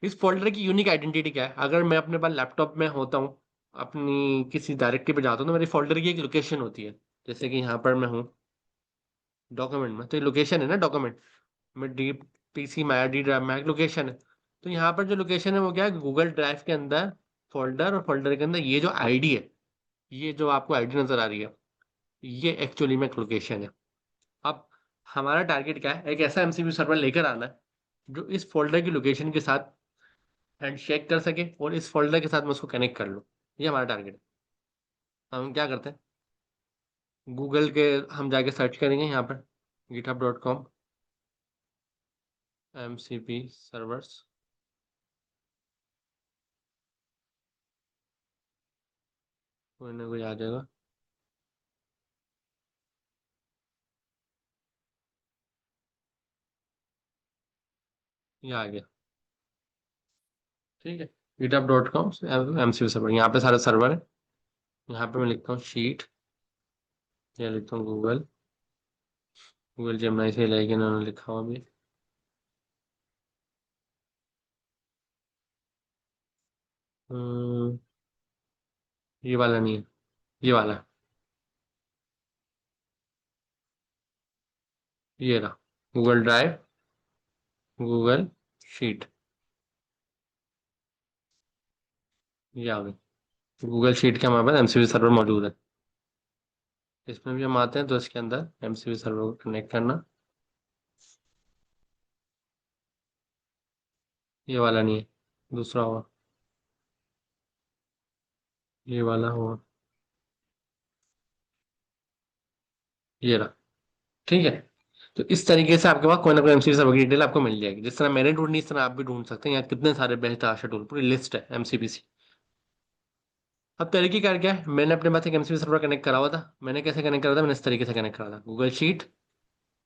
इस फोल्डर की यूनिक आइडेंटिटी क्या है? अगर मैं अपने पास लैपटॉप में होता हूँ, अपनी किसी डायरेक्टरी पे जाता हूँ, तो मेरी फोल्डर की एक लोकेशन होती है। जैसे कि यहाँ पर मैं हूँ डॉक्यूमेंट में, तो ये लोकेशन है ना डॉक्यूमेंट में, डी पीसी माया डी ड्राइव में एक लोकेशन है। तो यहाँ पर जो लोकेशन है वो क्या है? गूगल ड्राइव के अंदर फोल्डर, और फोल्डर के अंदर ये जो आईडी है, ये जो आपको आईडी नजर आ रही है, ये एक्चुअली में एक लोकेशन है। अब हमारा टारगेट क्या है? एक ऐसा एमसीबी सर्वर लेकर आना है जो इस फोल्डर की लोकेशन के साथ हैंड शेक कर सके, और इस फोल्डर के साथ मैं उसको कनेक्ट कर लूँ। ये हमारा टारगेट है। हम क्या करते हैं, गूगल के, हम जाके सर्च करेंगे यहाँ पर github.com MCP सर्वर्स, कोई ना कोई आ जाएगा। ये आ गया, ठीक है। github.com MCP सर्वर, यहाँ पे सारे सर्वर है। यहाँ पे मैं लिखता हूँ शीट, या लिखता हूँ गूगल, गूगल जेमिनी से लाइक इन्होंने लिखा हुआ भी। हम्म, ये वाला नहीं है, ये वाला है। ये रहा, गूगल ड्राइव, गूगल शीट। ये आ गई गूगल शीट के हमारे पास एमसीबी सर्वर मौजूद है। इसमें भी हम आते हैं तो इसके अंदर एमसीबी सर्वर को कनेक्ट करना, ये वाला नहीं है, दूसरा होगा, ये वाला होगा, ये रहा। ठीक है, तो इस तरीके से आपके पास कोई ना कोई एमसीबी सर्वर की डिटेल आपको मिल जाएगी। जिस तरह मैंने ढूंढनी इस तरह आप भी ढूंढ सकते हैं। यहाँ कितने सारे बेहतर टूल, पूरी लिस्ट है एमसीबीसी। अब तरीके क्या क्या है, मैंने अपने पास एक एमसीबी सर्वर कनेक्ट करा हुआ था। मैंने कैसे कनेक्ट करा था, मैंने इस तरीके से कनेक्ट करा था। गूगल शीट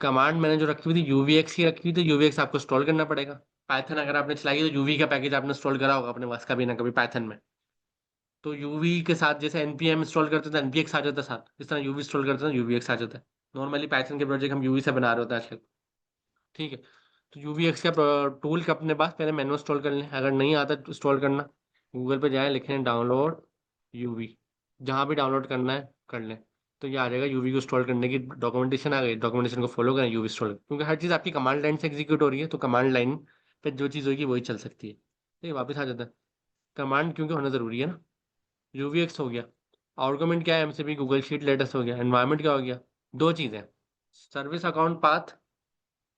कमांड मैंने जो रखी हुई थी यूवीएक्स की रखी हुई थी, यूवीएक्स आपको इंस्टॉल करना पड़ेगा। पाइथन अगर आपने चलाई है तो यूवी का पैकेज आपने इंस्टॉल करा होगा अपने पास कभी ना कभी पाइथन में। तो यूवी के साथ जैसे एनपीएम इंस्टॉल करते थे एनपीएक्स आ जाता है साथ, इस तरह यूवी इंस्टॉल करते हैं यूवीएक्स आ जाता है। नॉर्मली पाइथन के प्रोजेक्ट हम यूवी से बना रहे होते हैं आजकल। ठीक है, तो यूवीएक्स का टूल का अपने पास पहले मैनुअल इंस्टॉल कर लें। अगर नहीं आता तो इंस्टॉल करना, गूगल पे जाए, लिखें डाउनलोड यूवी, जहाँ भी डाउनलोड करना है कर लें, तो ये आ जाएगा। यूवी को इंस्टॉल करने की डॉक्यूमेंटेशन आ गई, डॉक्यूमेंटेशन को फॉलो करें, यूवी इंस्टॉल, क्योंकि हर चीज़ आपकी कमांड लाइन से एग्जीक्यूट हो रही है, तो कमांड लाइन पे जो चीज़ होगी वही चल सकती है। ठीक है, वापस आ जाता है, कमांड क्योंकि होना ज़रूरी है ना। यूवीएक्स हो गया, आर्गुमेंट क्या है, एमसीबी गूगल शीट लेटेस्ट हो गया, एनवायरनमेंट क्या हो गया, दो चीज़ें, service account path,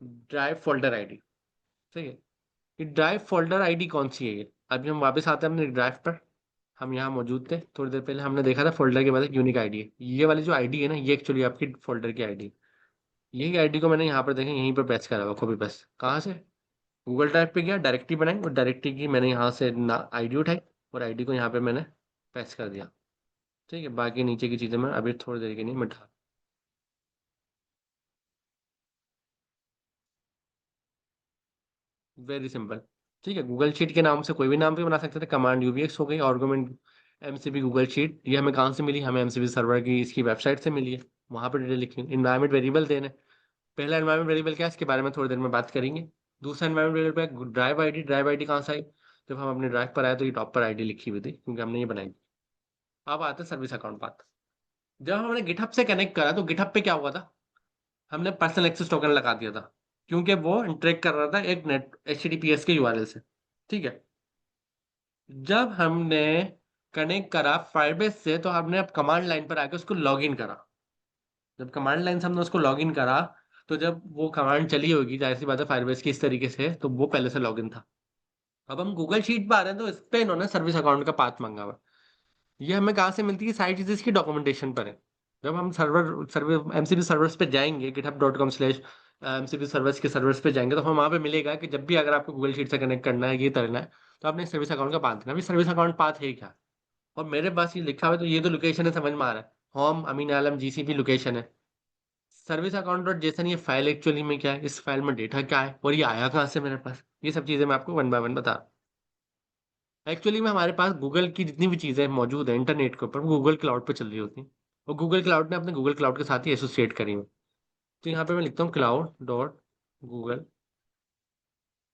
drive folder ID. ठीक है, ये ड्राइव फोल्डर आईडी कौन सी है ये, अभी हम वापस आते हैं अपने ड्राइव पर। हम यहाँ मौजूद थे, थोड़ी देर पहले हमने देखा था फोल्डर के बाद एक यूनिक आईडी है। ये वाली जो आईडी है ना, ये एक्चुअली आपकी फोल्डर की आईडी। यही आईडी को मैंने यहाँ पर देखें, यहीं पर पेस्ट करा हुआ, कॉपी पेस्ट। कहाँ से, गूगल ड्राइव पे गया, डायरेक्टरी बनाई, और डायरेक्टरी की मैंने यहाँ से आईडी उठाई और आईडी को यहाँ पे मैंने पेस्ट कर दिया। ठीक है, बाकी नीचे की चीज़ें मैं अभी थोड़ी देर के लिए मिटा, वेरी सिंपल। ठीक है, गूगल शीट के नाम से कोई भी नाम पे बना सकते थे। कमांड यूवीएक्स हो गई, आर्गुमेंट एमसीबी गूगल शीट। ये हमें कहाँ से मिली, हमें एमसीबी सर्वर की इसकी वेबसाइट से मिली है, वहाँ पर डिटेल लिखी है। इन्वायरमेंट वेरिएबल देने, पहला इन्वायरमेंट वेरिएबल क्या है इसके बारे में थोड़ी देर में बात करेंगे। दूसरा environment variable drive ID. Drive ID कहाँ से आई, जब हम अपने ड्राइव पर आए तो ये टॉप पर आईडी लिखी हुई थी क्योंकि हमने ये बनाई। अब आते हैं सर्विस अकाउंट पाथ। जब हमने गिटहब से कनेक्ट करा तो गिटहब पे क्या हुआ था, हमने पर्सनल एक्सेस टोकन लगा दिया था, क्योंकि वो इंटरेक्ट कर रहा था एक नेट HTTPS के यूआरएल से। ठीक है, जब हमने कनेक्ट करा फायरबेस से तो हमने अब कमांड लाइन पर आके उसको लॉगिन करा। जब कमांड लाइन से हमने उसको लॉगिन करा तो जब वो कमांड चली होगी, जाहिर सी बात है फायरबेस की इस तरीके से, तो वो पहले से लॉगिन था। अब हम गूगल शीट पर आ रहे हैं तो इस पे इन्होंने सर्विस अकाउंट का पाथ मांगा हुआ है। ये हमें कहाँ से मिलती है, सारी चीज़ें इसकी डॉक्यूमेंटेशन पर है। जब हम सर्वर सर्वर एमसीबी सर्वर्स पे जाएंगे, github.com/mcb सर्वर्स के सर्वर्स पे जाएंगे, तो हम वहाँ पे मिलेगा कि जब भी अगर आपको गूगल शीट से कनेक्ट करना है, ये करना है, तो आपने सर्विस अकाउंट का पाथ देना। अभी सर्विस अकाउंट पाथ है क्या, और मेरे पास ये लिखा हुआ है तो ये तो लोकेशन है, समझ में आ रहा है, होम अमीन आलम GCP लोकेशन है। सर्विस अकाउंट डॉट जेसन ये फाइल एक्चुअली में क्या है, इस फाइल में डेटा क्या है और ये आया कहाँ से मेरे पास, ये सब चीज़ें मैं आपको वन बाय वन बता रहा हूँ। एक्चुअली में हमारे पास गूगल की जितनी भी चीज़ें मौजूद है इंटरनेट के ऊपर, वो गूगल क्लाउड पर चल रही होती हैं, और गूगल क्लाउड ने अपने गूगल क्लाउड के साथ ही एसोसिएट करी हुई। तो यहाँ पे मैं लिखता हूँ क्लाउड डॉट गूगल,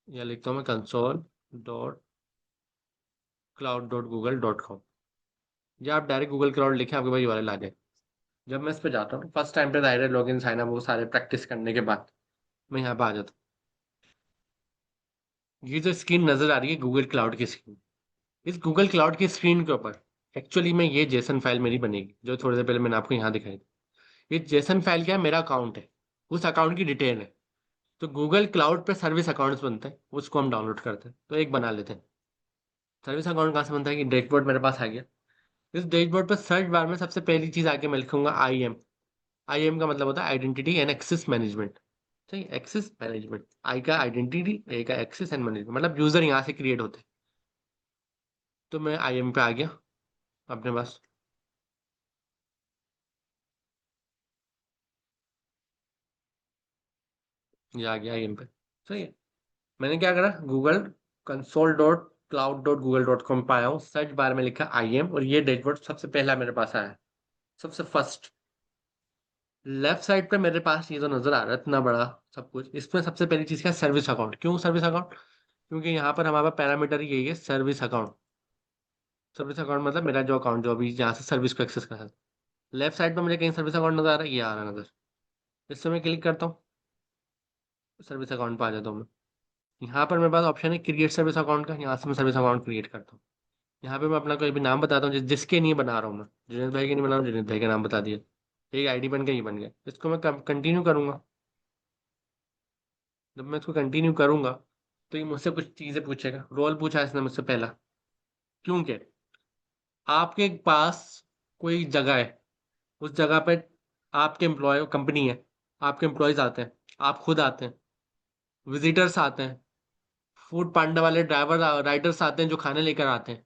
या लिखता हूँ मैं console dot cloud dot Google dot com, या आप डायरेक्ट गूगल क्लाउड लिखें, आपके पास यूआरएल आ जाए। जब मैं इस पर जाता हूँ फर्स्ट टाइम पे डायरेक्ट लॉगिन साइन अप वो सारे प्रैक्टिस करने के बाद मैं यहाँ पे आ जाता हूँ। ये जो स्क्रीन नजर आ रही है गूगल क्लाउड की स्क्रीन, इस गूगल क्लाउड की स्क्रीन के ऊपर एक्चुअली में ये जेसन फाइल मेरी बनेगी, जो थोड़ी देर पहले मैंने आपको यहाँ दिखाई थी। ये जेसन फाइल क्या है, मेरा अकाउंट है, उस अकाउंट की डिटेल है। तो गूगल क्लाउड पे सर्विस अकाउंट्स बनते हैं, उसको हम डाउनलोड करते हैं, तो एक बना लेते हैं। सर्विस अकाउंट कहाँ से बनता है कि डैशबोर्ड मेरे पास आ गया। इस डैशबोर्ड पर सर्च बार में सबसे पहली चीज आके मैं लिखूंगा IAM। IAM का मतलब होता है आइडेंटिटी एंड एक्सेस मैनेजमेंट। ठीक है, एक्सेस मैनेजमेंट, आई का आइडेंटिटी, ए का एक्सेस एंड मैनेजमेंट, मतलब यूजर यहाँ से क्रिएट होते हैं। तो मैं IAM पे आ गया अपने पास। ये आ गया IAM पे। सही है, मैंने क्या करा, गूगल console.cloud.google.com पे आया हूँ, सर्च बार में लिखा IAM, और ये डैशबोर्ड सबसे पहला मेरे पास आया है, सबसे फर्स्ट। लेफ्ट साइड पे मेरे पास ये तो नजर आ रहा है इतना बड़ा सब कुछ, इसमें सबसे पहली चीज क्या है, सर्विस अकाउंट। क्यों सर्विस अकाउंट, क्योंकि यहाँ पर हमारा पैरामीटर ही यही है, सर्विस अकाउंट। सर्विस अकाउंट मतलब मेरा जो अकाउंट जो अभी यहाँ से सर्विस को एक्सेस कर सकता है। लेफ्ट साइड पे मुझे कहीं सर्विस अकाउंट नजर आ रहा है, ये आ रहा है नजर। इससे मैं क्लिक करता हूँ, सर्विस अकाउंट पे आ जाता हूँ मैं। यहाँ पर मेरे पास ऑप्शन है क्रिएट सर्विस अकाउंट का, यहाँ से मैं सर्विस अकाउंट क्रिएट करता हूँ। यहाँ पे मैं अपना कोई भी नाम बताता हूँ जिसके नहीं बना रहा हूँ मैं, जुनेद भाई के नहीं बना रहा हूँ, जुनेद भाई का नाम बता दिया, एक आईडी बन गया, ये बन गया। इसको मैं कंटिन्यू करूंगा। जब मैं इसको कंटिन्यू करूंगा तो ये मुझसे कुछ चीजें पूछेगा। रोल पूछा इसने मुझसे पहला, क्योंकि आपके पास कोई जगह है, उस जगह पे आपके एम्प्लॉय कंपनी है, आपके एम्प्लॉयज आते हैं, आप खुद आते हैं, विजिटर्स आते हैं, फूड पांडा वाले ड्राइवर राइडर्स आते हैं जो खाने लेकर आते हैं,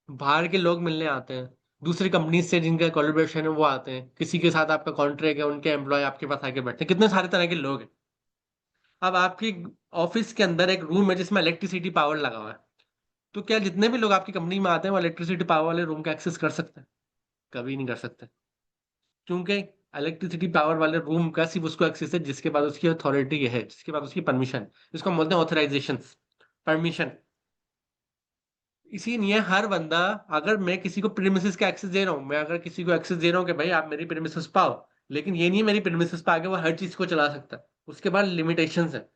बाहर के लोग मिलने आते हैं, दूसरी कंपनी से जिनका कोलैबोरेशन है वो आते हैं, किसी के साथ आपका कॉन्ट्रैक्ट है उनके एम्प्लॉय आपके पास आके बैठते हैं, कितने सारे तरह के लोग हैं। अब आपकी ऑफिस के अंदर एक रूम है जिसमें इलेक्ट्रिसिटी पावर लगा हुआ है, तो क्या जितने भी लोग आपकी कंपनी में आते हैं वो इलेक्ट्रिसिटी पावर वाले रूम का एक्सेस कर सकते हैं? कभी नहीं कर सकते, क्योंकि इलेक्ट्रिसिटी पावर वाले रूम का सिर्फ उसको एक्सेस है जिसके पास उसकी अथॉरिटी है, जिसके पास उसकी परमिशन, जिसको हम बोलते हैं ऑथराइजेशन, परमिशन। इसीलिए हर बंदा, अगर मैं किसी को प्रीमिसेस का एक्सेस दे रहा हूँ, मैं अगर किसी को एक्सेस दे रहा हूँ कि भाई आप मेरी प्रीमिसेस पाओ, लेकिन ये नहीं है मेरी प्रीमिसेस पे आके वो हर चीज को चला सकता है। उसके बाद लिमिटेशंस है,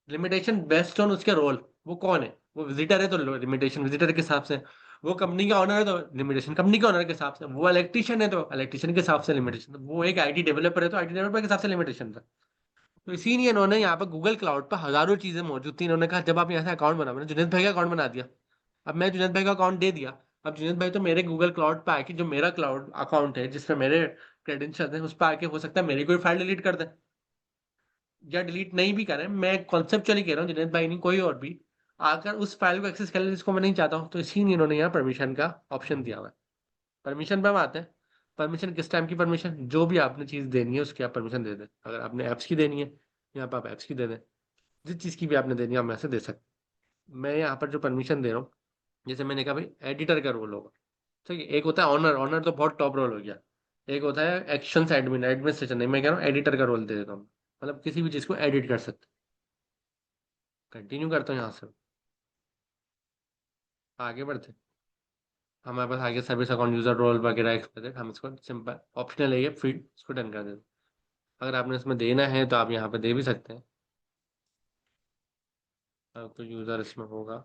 लिमिटेशन बेस्ड ऑन उसके रोल। वो कौन है? वो विजिटर है तो लिमिटेशन विजिटर के हिसाब से, वो कंपनी का ऑनर है तो लिमिटेशन कंपनी के ऑनर के हिसाब से, वो इलेक्ट्रिशियन है तो इलेक्ट्रिशियन के हिसाब से लिमिटेशन, वो एक आईटी डेवलपर है तो आईटी डेवलपर के हिसाब से लिमिटेशन था। तो इसीलिए इन्होंने यहाँ पर गूगल क्लाउड पर हजारों चीजें मौजूद थी। इन्होंने कहा जब आप यहाँ से अकाउंट बना, मैंने जुनेद भाई का अकाउंट बना दिया, अब मैं जुनेद भाई का अकाउंट दे दिया, अब जुनेद भाई तो मेरे गूगल क्लाउड पे आके, जो मेरा क्लाउड अकाउंट है जिसपे मेरे क्रेडेंशियल हैं, उस पर आके हो सकता है मेरी कोई फाइल डिलीट कर दे, या डिलीट नहीं भी करें, मैं कॉन्सेप्चुअली कह रहा हूँ, जुनेद भाई नहीं कोई और भी आकर उस फाइल को एक्सेस कर ले जिसको मैं नहीं चाहता हूँ। तो इसीलिए इन्होंने यहाँ परमिशन का ऑप्शन दिया हुआ है। परमिशन पे हम आते हैं। परमिशन किस टाइम की परमिशन? जो भी आपने चीज़ देनी है उसकी आप परमिशन दे दें। अगर आपने ऐप्स की देनी है, यहाँ पर आप ऐप्स की दे दें, जिस चीज़ की भी आपने देनी है आप मैसेज दे सकते हैं। मैं यहाँ पर जो परमिशन दे रहा हूँ, जैसे मैंने कहा भाई एडिटर का रोल होगा, ठीक है, एक होता है ऑनर, ऑनर तो बहुत टॉप रोल हो गया, एक होता है एक्शन एडमिन, एडमिनिस्ट्रेशन नहीं, मैं कह रहा हूँ एडिटर का रोल दे देता हूँ, मतलब किसी भी चीज़ को एडिट कर सकते। कंटिन्यू करता हूँ यहाँ से, आगे बढ़ते हैं। हमारे पास आगे सर्विस अकाउंट यूजर रोल वगैरह एक्सपेक्टेड, हम इसको सिंपल ऑप्शनल है ये फील्ड, इसको डन कर देते हैं। अगर आपने इसमें देना है तो आप यहाँ पे दे भी सकते हैं। तो यूजर इसमें होगा,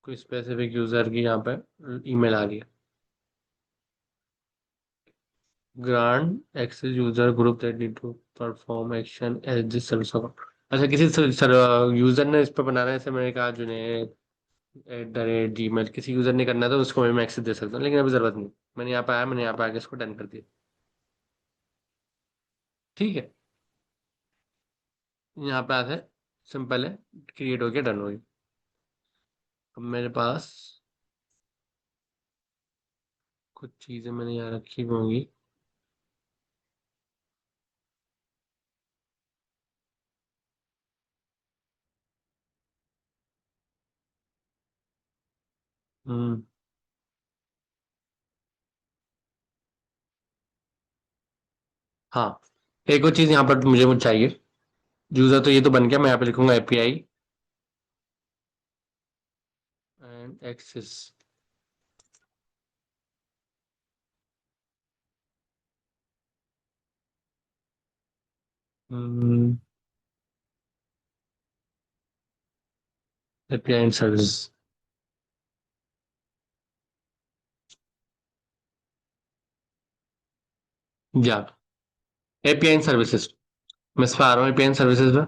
कोई स्पेसिफिक यूजर की यहाँ पे ईमेल आ रही है, grant access user group that need to perform action as this service account. अच्छा, किसी यूजर ने इस पर बनाना है, जैसे मैंने कहा जुनेद @gmail, किसी यूजर ने करना है तो उसको मैं एक्सेस दे सकता हूँ, लेकिन अभी जरूरत नहीं। मैंने यहाँ पे आया, मैंने यहाँ पे आके इसको डन कर दिया, ठीक है। यहाँ पे आते हैं, सिंपल है, क्रिएट हो गया, डन हो गया। अब मेरे पास कुछ चीजें मैंने यहाँ रखी होंगी, हम्म, हाँ, एक और चीज यहाँ पर मुझे वो चाहिए। यूजर तो ये तो बन गया, मैं यहाँ पे लिखूंगा API and access. API and service, या एपीआई एंड सर्विसेज। मैं इस पर आ रहा हूँ, एपीआई एंड सर्विसेज में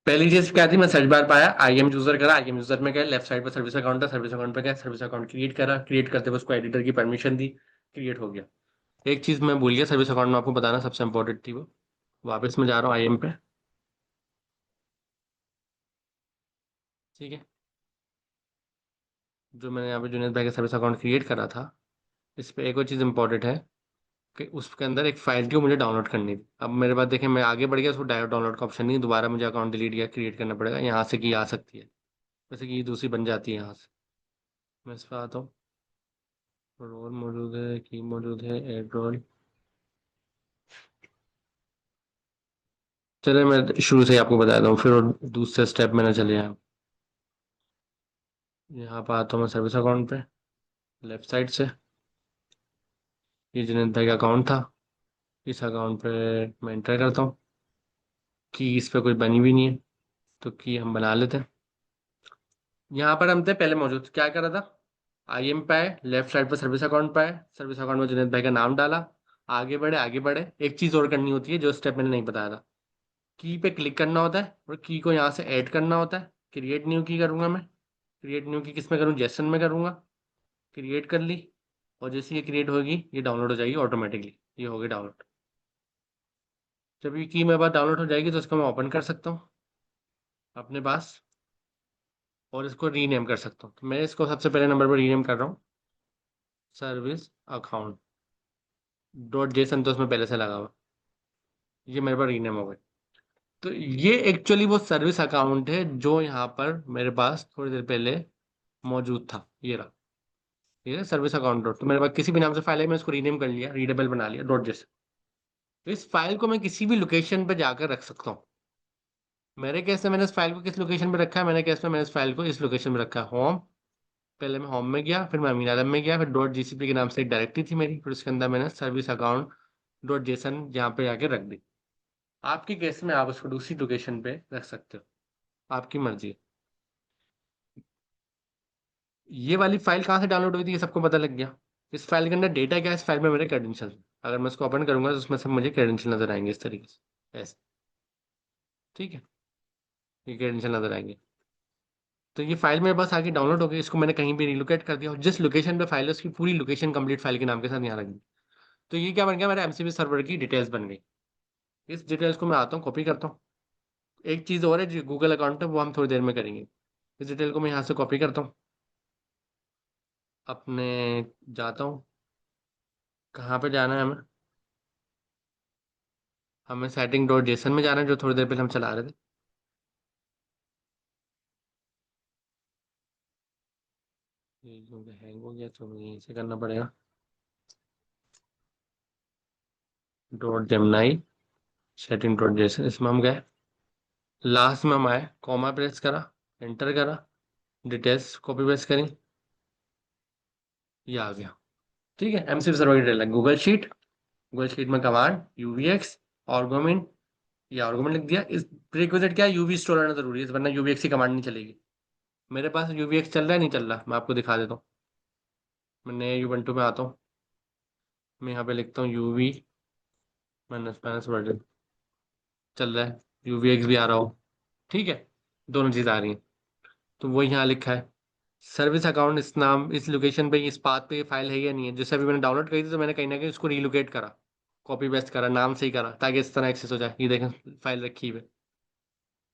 पहली चीज क्या थी, मैं सर्च बार पाया, आई एम यूजर करा, आई एम यूजर में गया, लेफ्ट साइड पर सर्विस अकाउंट था, सर्विस अकाउंट पे गया, सर्विस अकाउंट क्रिएट करा, क्रिएट करते हुए उसको एडिटर की परमिशन दी, क्रिएट हो गया। एक चीज मैं भूल गया सर्विस अकाउंट में आपको बताना, सबसे इंपॉर्टेंट थी वो, वापस में जा रहा हूँ आई एम पे, ठीक है। जो मैंने यहाँ पे जुनेद भाई का सर्विस अकाउंट क्रिएट करा था, इस पे एक और चीज़ इंपॉर्टेंट है कि उसके अंदर एक फाइल थी वो मुझे डाउनलोड करनी थी। अब मेरे पास देखें, मैं आगे बढ़ गया, उसको डाउनलोड का ऑप्शन नहीं है, दोबारा मुझे अकाउंट डिलीट या क्रिएट करना पड़ेगा। यहाँ से की आ सकती है, वैसे कि ये दूसरी बन जाती है यहाँ से। मैं इस पर आता हूँ, रोल मौजूद है, की मौजूद है, एड रोल। चलिए मैं शुरू से ही आपको बता दूँ, फिर दूसरे स्टेप में ना चले जाए। यहाँ पर आता हूँ मैं सर्विस अकाउंट पे, लेफ्ट साइड से, ये जुनेद भाई का अकाउंट था, इस अकाउंट पे मैं एंटर करता हूँ। की इस पे कोई बनी भी नहीं है, तो की हम बना लेते हैं। यहाँ पर हम थे पहले मौजूद, क्या करा था, IM पे आए, लेफ्ट साइड पर सर्विस अकाउंट पे आए, सर्विस अकाउंट में जुनेद भाई का नाम डाला, आगे बढ़े आगे बढ़े। एक चीज़ और करनी होती है जो स्टेप मैंने नहीं बताया था, की पे क्लिक करना होता है और की को यहाँ से ऐड करना होता है। क्रिएट न्यू की करूँगा मैं, क्रिएट न्यू की किस में करूँ, जेसन में करूँगा। क्रिएट कर ली, और जैसे ये क्रिएट होगी ये डाउनलोड हो जाएगी ऑटोमेटिकली, ये होगी डाउनलोड। जब ये की मेरे पास डाउनलोड हो जाएगी तो इसको मैं ओपन कर सकता हूँ अपने पास, और इसको रीनेम कर सकता हूँ। तो मैं इसको सबसे पहले नंबर पर रीनेम कर रहा हूँ, सर्विस अकाउंट .json, तो उसमें पहले से लगा हुआ, ये मेरे पास रीनेम हो गया। तो ये एक्चुअली वो सर्विस अकाउंट है जो यहाँ पर मेरे पास थोड़ी देर पहले मौजूद था, ये रहा, ये सर्विस अकाउंट डॉट। तो मेरे पास किसी भी नाम से फाइल है, मैं इसको रीनेम कर लिया, रीडेबल बना लिया .json। तो इस फाइल को मैं किसी भी लोकेशन पे जाकर रख सकता हूँ। मेरे केस में मैंने इस फाइल को किस लोकेशन पे रखा है, मैंने केस में मैंने इस फाइल को इस लोकेशन में रखा है, होम। पहले मैं होम में गया, फिर मैं अमीन आलम में गया, फिर .gcp के नाम से एक डायरेक्टरी थी मेरी, फिर उसके अंदर मैंने सर्विस अकाउंट .json यहाँ पे जाके रख दी। आपके केस में आप उसको दूसरी लोकेशन पे रख सकते हो, आपकी मर्जी है। ये वाली फाइल कहाँ से डाउनलोड हुई थी ये सबको पता लग गया। इस फाइल के अंदर डेटा क्या है, इस फाइल में मेरे क्रेडेंशियल, अगर मैं इसको ओपन करूंगा तो उसमें सब मुझे क्रेडेंशियल नजर आएंगे इस तरीके से, ऐसे, ठीक है, ये क्रेडेंशियल नजर आएंगे। तो ये फाइल मेरे पास आगे डाउनलोड हो गई, इसको मैंने कहीं भी रिलोकेट कर दिया, और जिस लोकेशन पे फाइल है उसकी पूरी लोकेशन कंप्लीट फाइल के नाम के साथ यहाँ रख दी। तो ये क्या बन गया, मेरा MCP सर्वर की डिटेल्स बन गई। इस डिटेल्स को मैं आता हूँ कॉपी करता हूँ। एक चीज़ और है जो गूगल अकाउंट है वो हम थोड़ी देर में करेंगे। इस डिटेल को मैं यहाँ से कॉपी करता हूँ, अपने जाता हूँ, कहाँ पे जाना है हमें, हमें सेटिंग .json में जाना है जो थोड़ी देर पहले हम चला रहे थे। ये क्योंकि हैंग हो गया तो मुझे इसे करना पड़ेगा, .gemini सेटिंग .json, इसमें हम गए, लास्ट में हम आए, कॉमा प्रेस करा, एंटर करा, डिटेल्स कॉपी पेस्ट करी, ये आ गया, ठीक है। MCP सर्वर की डिटेल है, गूगल शीट, गूगल शीट में कमांड UVX आर्गुमेंट, ये आर्गुमेंट लिख दिया। इस प्रीरिक्विजिट क्या है, UV स्टोर रहना जरूरी है, वरना UVX की कमांड नहीं चलेगी। मेरे पास UVX चल रहा है, नहीं चल रहा, मैं आपको दिखा देता हूँ। मैं नए Ubuntu में आता हूँ, मैं यहाँ पे लिखता हूँ UV माइनस वर्जन, चल रहा है, UVX भी आ रहा हो, ठीक है, दोनों चीज़ आ रही हैं। तो वो यहाँ लिखा है सर्विस अकाउंट, इस नाम इस लोकेशन पे इस पाथ पे ये फाइल है या नहीं है। जैसे अभी मैंने डाउनलोड करी थी तो मैंने कहीं ना कहीं उसको रीलोकेट करा, कॉपी पेस्ट करा, नाम से ही करा, ताकि इस तरह एक्सेस हो जाए। ये देखें फाइल रखी हुई है,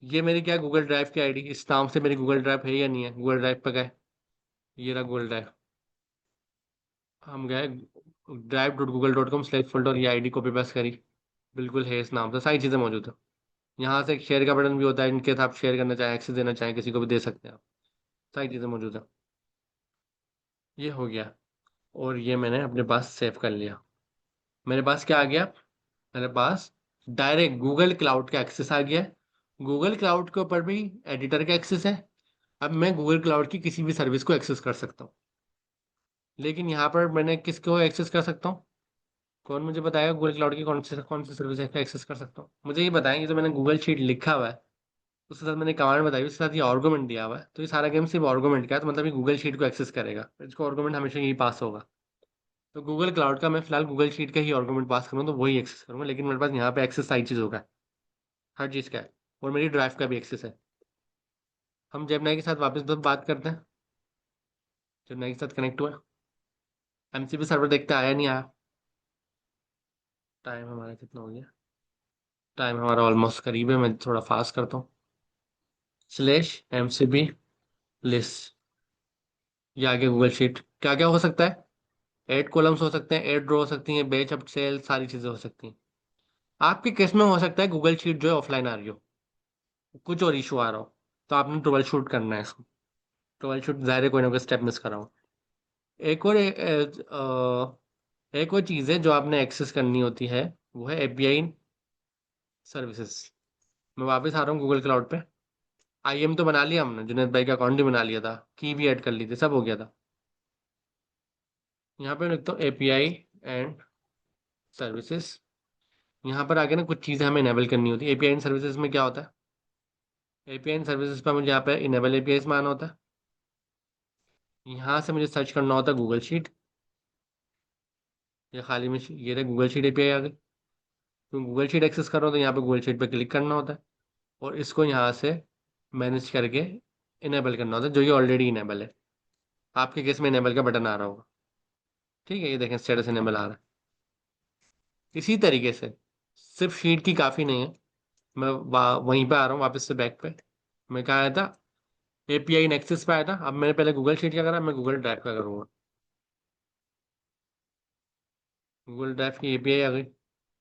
ये मेरी क्या गूगल ड्राइव की आईडी, इस नाम से मेरी गूगल ड्राइव है या नहीं है, गूगल ड्राइव पे गए, ये रहा गूगल ड्राइव, हम गए drive.google.com/folder, ये आईडी कॉपी पेस्ट करी, बिल्कुल है इस नाम से, सारी चीज़ें मौजूद है। यहाँ से एक शेयर का बटन भी होता है, इनके आप शेयर करना चाहें, एक्सेस देना चाहें किसी को भी दे सकते हैं आप, सारी चीज़ें मौजूद है। ये हो गया, और ये मैंने अपने पास सेव कर लिया। मेरे पास क्या आ गया, मेरे पास डायरेक्ट गूगल क्लाउड का एक्सेस आ गया है। गूगल क्लाउड के ऊपर भी एडिटर का एक्सेस है। अब मैं गूगल क्लाउड की किसी भी सर्विस को एक्सेस कर सकता हूँ, लेकिन यहाँ पर मैंने किसको एक्सेस कर सकता हूँ, कौन मुझे बताएगा गूगल क्लाउड की कौन सी सर्विस एक्सेस कर सकता हूँ, मुझे ये बताएंगे। तो मैंने गूगल शीट लिखा हुआ है, उसके साथ मैंने कमांड बताई, उसके साथ ये आर्गुमेंट दिया हुआ है, तो ये सारा गेम सिर्फ आर्गुमेंट का है, तो मतलब ये गूगल शीट को एक्सेस करेगा, इसको आर्गुमेंट हमेशा यही पास होगा। तो गूगल क्लाउड का मैं फिलहाल गूगल शीट का ही आर्गुमेंट पास करूँ तो वही एक्सेस करूँगा, लेकिन मेरे पास यहाँ पे एक्सेस सारी चीज़ होगा, हर चीज़ का है, और मेरी ड्राइव का भी एक्सेस है। हम जेमिनी के साथ वापस तो बात करते हैं, जेमिनी के साथ कनेक्ट हुआ, MCP सर्वर देखते आया नहीं आया, टाइम हमारा कितना हो गया, टाइम हमारा ऑलमोस्ट करीब है, मैं थोड़ा फास्ट करता हूँ, /MCP लिस्ट, ये आगे गूगल शीट, क्या क्या हो सकता है, 8 कॉलम्स हो सकते हैं, 8 रो हो सकती हैं, बैच अप सेल, सारी चीज़ें हो सकती हैं। आपके केस में हो सकता है गूगल शीट जो है ऑफलाइन आ रही हो, कुछ और इशू आ रहा हो, तो आपने ट्रबल शूट करना है इसको, ट्रबल शूट ज़ाहिर है कोई ना कोई स्टेप मिस कर रहा हूँ। एक और एक और चीज़ है जो आपने एक्सेस करनी होती है, वो है API सर्विसेज। मैं वापस आ रहा हूँ गूगल क्लाउड पे, IM तो बना लिया हमने, जुनेद भाई का अकाउंट भी बना लिया था, की भी ऐड कर ली थी, सब हो गया था। यहाँ पे लिखता हूँ API एंड सर्विसेज, यहाँ पर आगे ना कुछ चीज़ें हमें इनेबल करनी होती है। एपीआई एंड सर्विसेज में क्या होता है, एपीआई एंड सर्विसेज पर मुझे यहाँ पे इनेबल एपीआई माना होता है। यहाँ से मुझे सर्च करना होता है गूगल शीट, या खाली में ये रहे गूगल शीट एपीआई आ गई। तो गूगल शीट एक्सेस कर रहा हूँ तो यहाँ पे गूगल शीट पे क्लिक करना होता है और इसको यहाँ से मैनेज करके इनेबल करना होता है, जो ये ऑलरेडी इनेबल है। आपके केस में इनेबल का बटन आ रहा होगा, ठीक है, ये देखें स्टेटस इनेबल आ रहा है। इसी तरीके से सिर्फ शीट की काफ़ी नहीं है, मैं वहीं पे आ रहा हूँ वापस से बैक पे। मैं कहाँ आया था, एपीआई नेक्सस पे आया था। अब मैंने पहले गूगल शीट क्या करा, मैं गूगल ड्राइव का करूँगा। गूगल ड्राइव की एपीआई आ गई,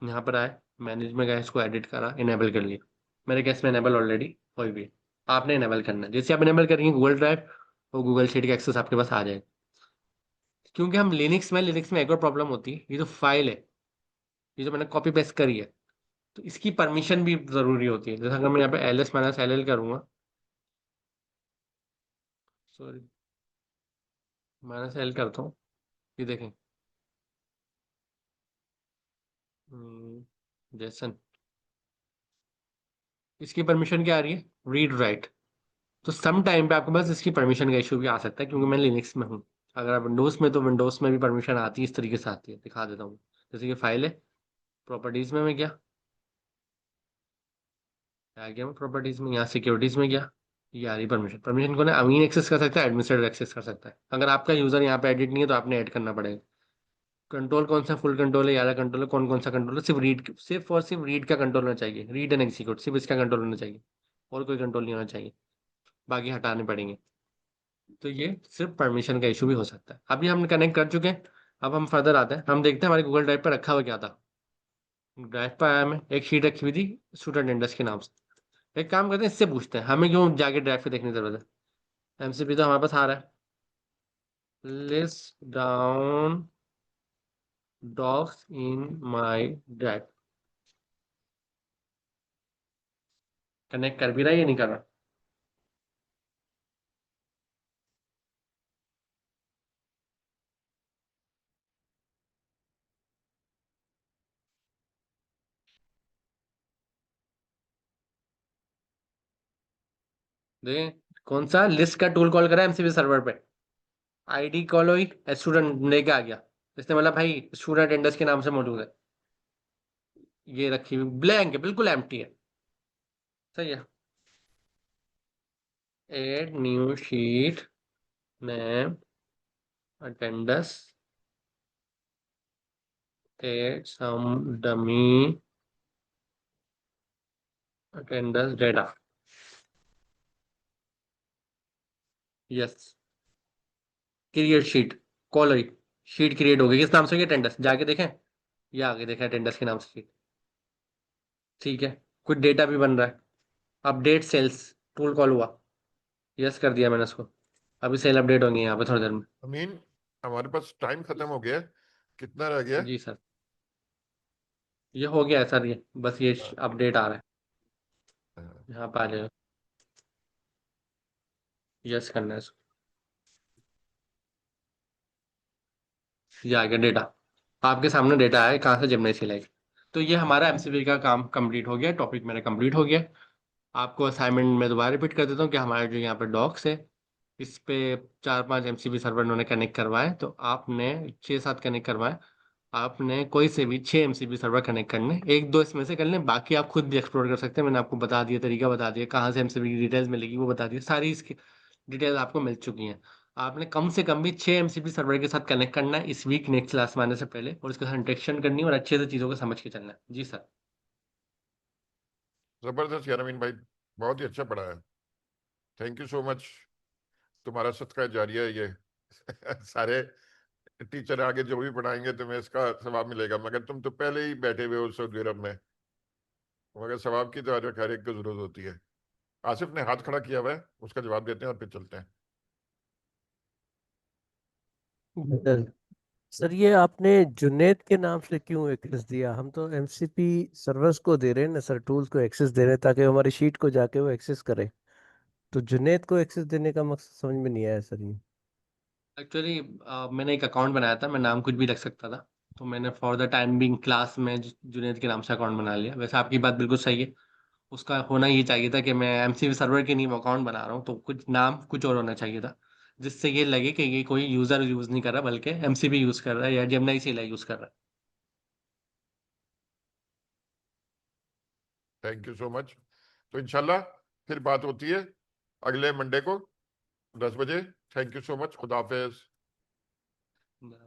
यहाँ पर आए, मैनेज में गया, इसको एडिट करा, इनेबल कर लिया। मेरे केस में इनेबल ऑलरेडी हुई भी है। आपने इनेबल करना है, जैसे आप इनेबल करेंगे गूगल ड्राइव और गूगल शीट का एक्सेस आपके पास आ जाएगा। क्योंकि हम लिनक्स में एक और प्रॉब्लम होती है, ये जो फाइल है, ये जो मैंने कॉपी पेस्ट करी है, तो इसकी परमिशन भी जरूरी होती है। जैसे अगर मैं यहाँ पे ls-ll करूँगा, सॉरी -l करता हूँ, ये देखें जेसन, इसकी परमिशन क्या आ रही है, रीड राइट। तो सम टाइम पे आपके पास इसकी परमिशन का इशू भी आ सकता है, क्योंकि मैं लिनक्स में हूँ। अगर आप विंडोज में, तो विंडोज में भी परमिशन आती है, इस तरीके से आती है, दिखा देता हूँ। जैसे कि फाइल है, प्रॉपर्टीज में मैं गया, आ गया मैं प्रॉपर्टीज में, यहाँ सिक्योरिटीज में गया, ये आ रही परमिशन। परमिशन को ना अमीन एक्सेस कर सकता है, एडमिनिस्ट्रेटर एक्सेस कर सकता है। अगर आपका यूजर यहाँ पे एडिट नहीं है तो आपने ऐड करना पड़ेगा। कंट्रोल कौन सा, फुल कंट्रोल है, यारा कंट्रोल है, कौन कौन सा कंट्रोल है, सिर्फ और सिर्फ रीड का कंट्रोल होना चाहिए, रीड एंड एग्जीक्यूट, सिर्फ इसका कंट्रोल होना चाहिए, और कोई कंट्रोल नहीं होना चाहिए, बाकी हटाने पड़ेंगे। तो ये सिर्फ परमिशन का इशू भी हो सकता है। अभी हम कनेक्ट कर चुके हैं, अब हम फर्दर आते हैं, हम देखते हैं हमारे गूगल ड्राइव पर रखा हुआ क्या था। ड्राइव पर आया, मैं एक शीट रखी हुई थी स्टूडेंट इंडेक्स के नाम से। एक काम करते हैं, इससे पूछते हैं, हमें क्यों जाके ड्राइव पे देखने की जरूरत है, एमसीपी तो हमारे पास आ रहा है। List down docs in my drive, connect कर भी रहा है, ये नहीं कर रहा। देखें कौन सा लिस्ट का टूल कॉल करा एमसीपी सर्वर पे, आईडी कॉल हुई, स्टूडेंट लेके आ गया, इसने बोला भाई स्टूडेंट इंडेक्स के नाम से मौजूद है। ये रखी हुई ब्लैंक है, बिल्कुल एम्प्टी है, सही है। Add new sheet name attendance, add some dummy attendance data, yes, create sheet, call हुई, शीट क्रिएट हो गई, किस नाम से हुई, अटेंडेंस, जाके देखें, ये आगे देखें अटेंडेंस के नाम से शीट, ठीक है। कुछ डेटा भी बन रहा है, अपडेट सेल्स टूल कॉल हुआ, यस कर दिया मैंने उसको, अभी सेल अपडेट होंगे यहाँ पे थोड़ी देर में। अमीन, हमारे पास टाइम खत्म हो गया है। कितना रह गया? जी सर, ये हो गया है सर, ये बस ये अपडेट आ रहा है, हाँ। यहाँ पे आ जाएगा, यस करना है इसको, ये आ गया डेटा, आपके सामने डेटा है कहाँ से, जेमिनी से लाइक। तो ये हमारा एमसीपी का काम कंप्लीट हो गया, टॉपिक मेरा कंप्लीट हो गया। आपको असाइनमेंट में दोबारा रिपीट कर देता हूँ कि हमारे जो यहाँ पे डॉक्स है, इस पे 4-5 एमसीपी सर्वर उन्होंने कनेक्ट करवाए, तो आपने 6-7 कनेक्ट करवाए, आपने कोई से भी 6 एमसीपी सर्वर कनेक्ट करने, एक दो इसमें से कर लें, बाकी आप खुद भी एक्सप्लोर कर सकते हैं। मैंने आपको बता दिया, तरीका बता दिया, कहाँ से एमसीपी की डिटेल्स मिलेगी वो बता दिया, सारी इसकी डिटेल्स आपको मिल चुकी हैं। आपने कम से कम भी 6 एमसीपी सर्वर के साथ कनेक्ट करना है इस वीक नेक्स्ट क्लास में आने से पहले, और इसके साथ इंटरेक्शन करनी है और अच्छे से चीज़ों को समझ के चलना है। जी सर। जबरदस्त यार अमीन भाई, बहुत ही अच्छा पढ़ा है। Thank you so much. तुम्हारा सदका जारिया है ये। सारे टीचर आगे जो भी पढ़ाएंगे तुम्हें इसका सवाब मिलेगा, मगर तुम तो पहले ही बैठे हुए हो सऊदी अरब में, मगर सवाब की तो हर एक को जरूरत होती है। आसिफ ने हाथ खड़ा किया हुआ है, उसका जवाब देते हैं और फिर चलते हैं। सर सर, ये आपने जुनेद के नाम से क्यों एक्सेस दिया? हम तो एमसीपी सर्वर्स को दे रहे हैं ना सर, टूल्स को एक्सेस दे रहे हैं ताकि हमारी शीट को जाके वो एक्सेस करे। तो जुनेद को एक्सेस देने का मकसद समझ में नहीं आया सर ये। एक्चुअली मैंने एक अकाउंट बनाया था, मैं नाम कुछ भी रख सकता था, तो मैंने for the time being class में जुनेद के नाम से अकाउंट बना लिया। वैसे आपकी बात बिल्कुल सही है, उसका होना ये चाहिए था कि मैं एमसीपी सर्वर के नीम अकाउंट बना रहा हूँ, तो कुछ नाम कुछ और होना चाहिए था जिससे ये लगे कि ये कोई यूजर यूज नहीं कर रहा बल्कि एमसीपी यूज कर रहा है या जेमिनी CLI यूज कर रहा है। Thank you so much. तो इंशाल्लाह फिर बात होती है अगले मंडे को 10 बजे। Thank you so much. खुदा हाफिज।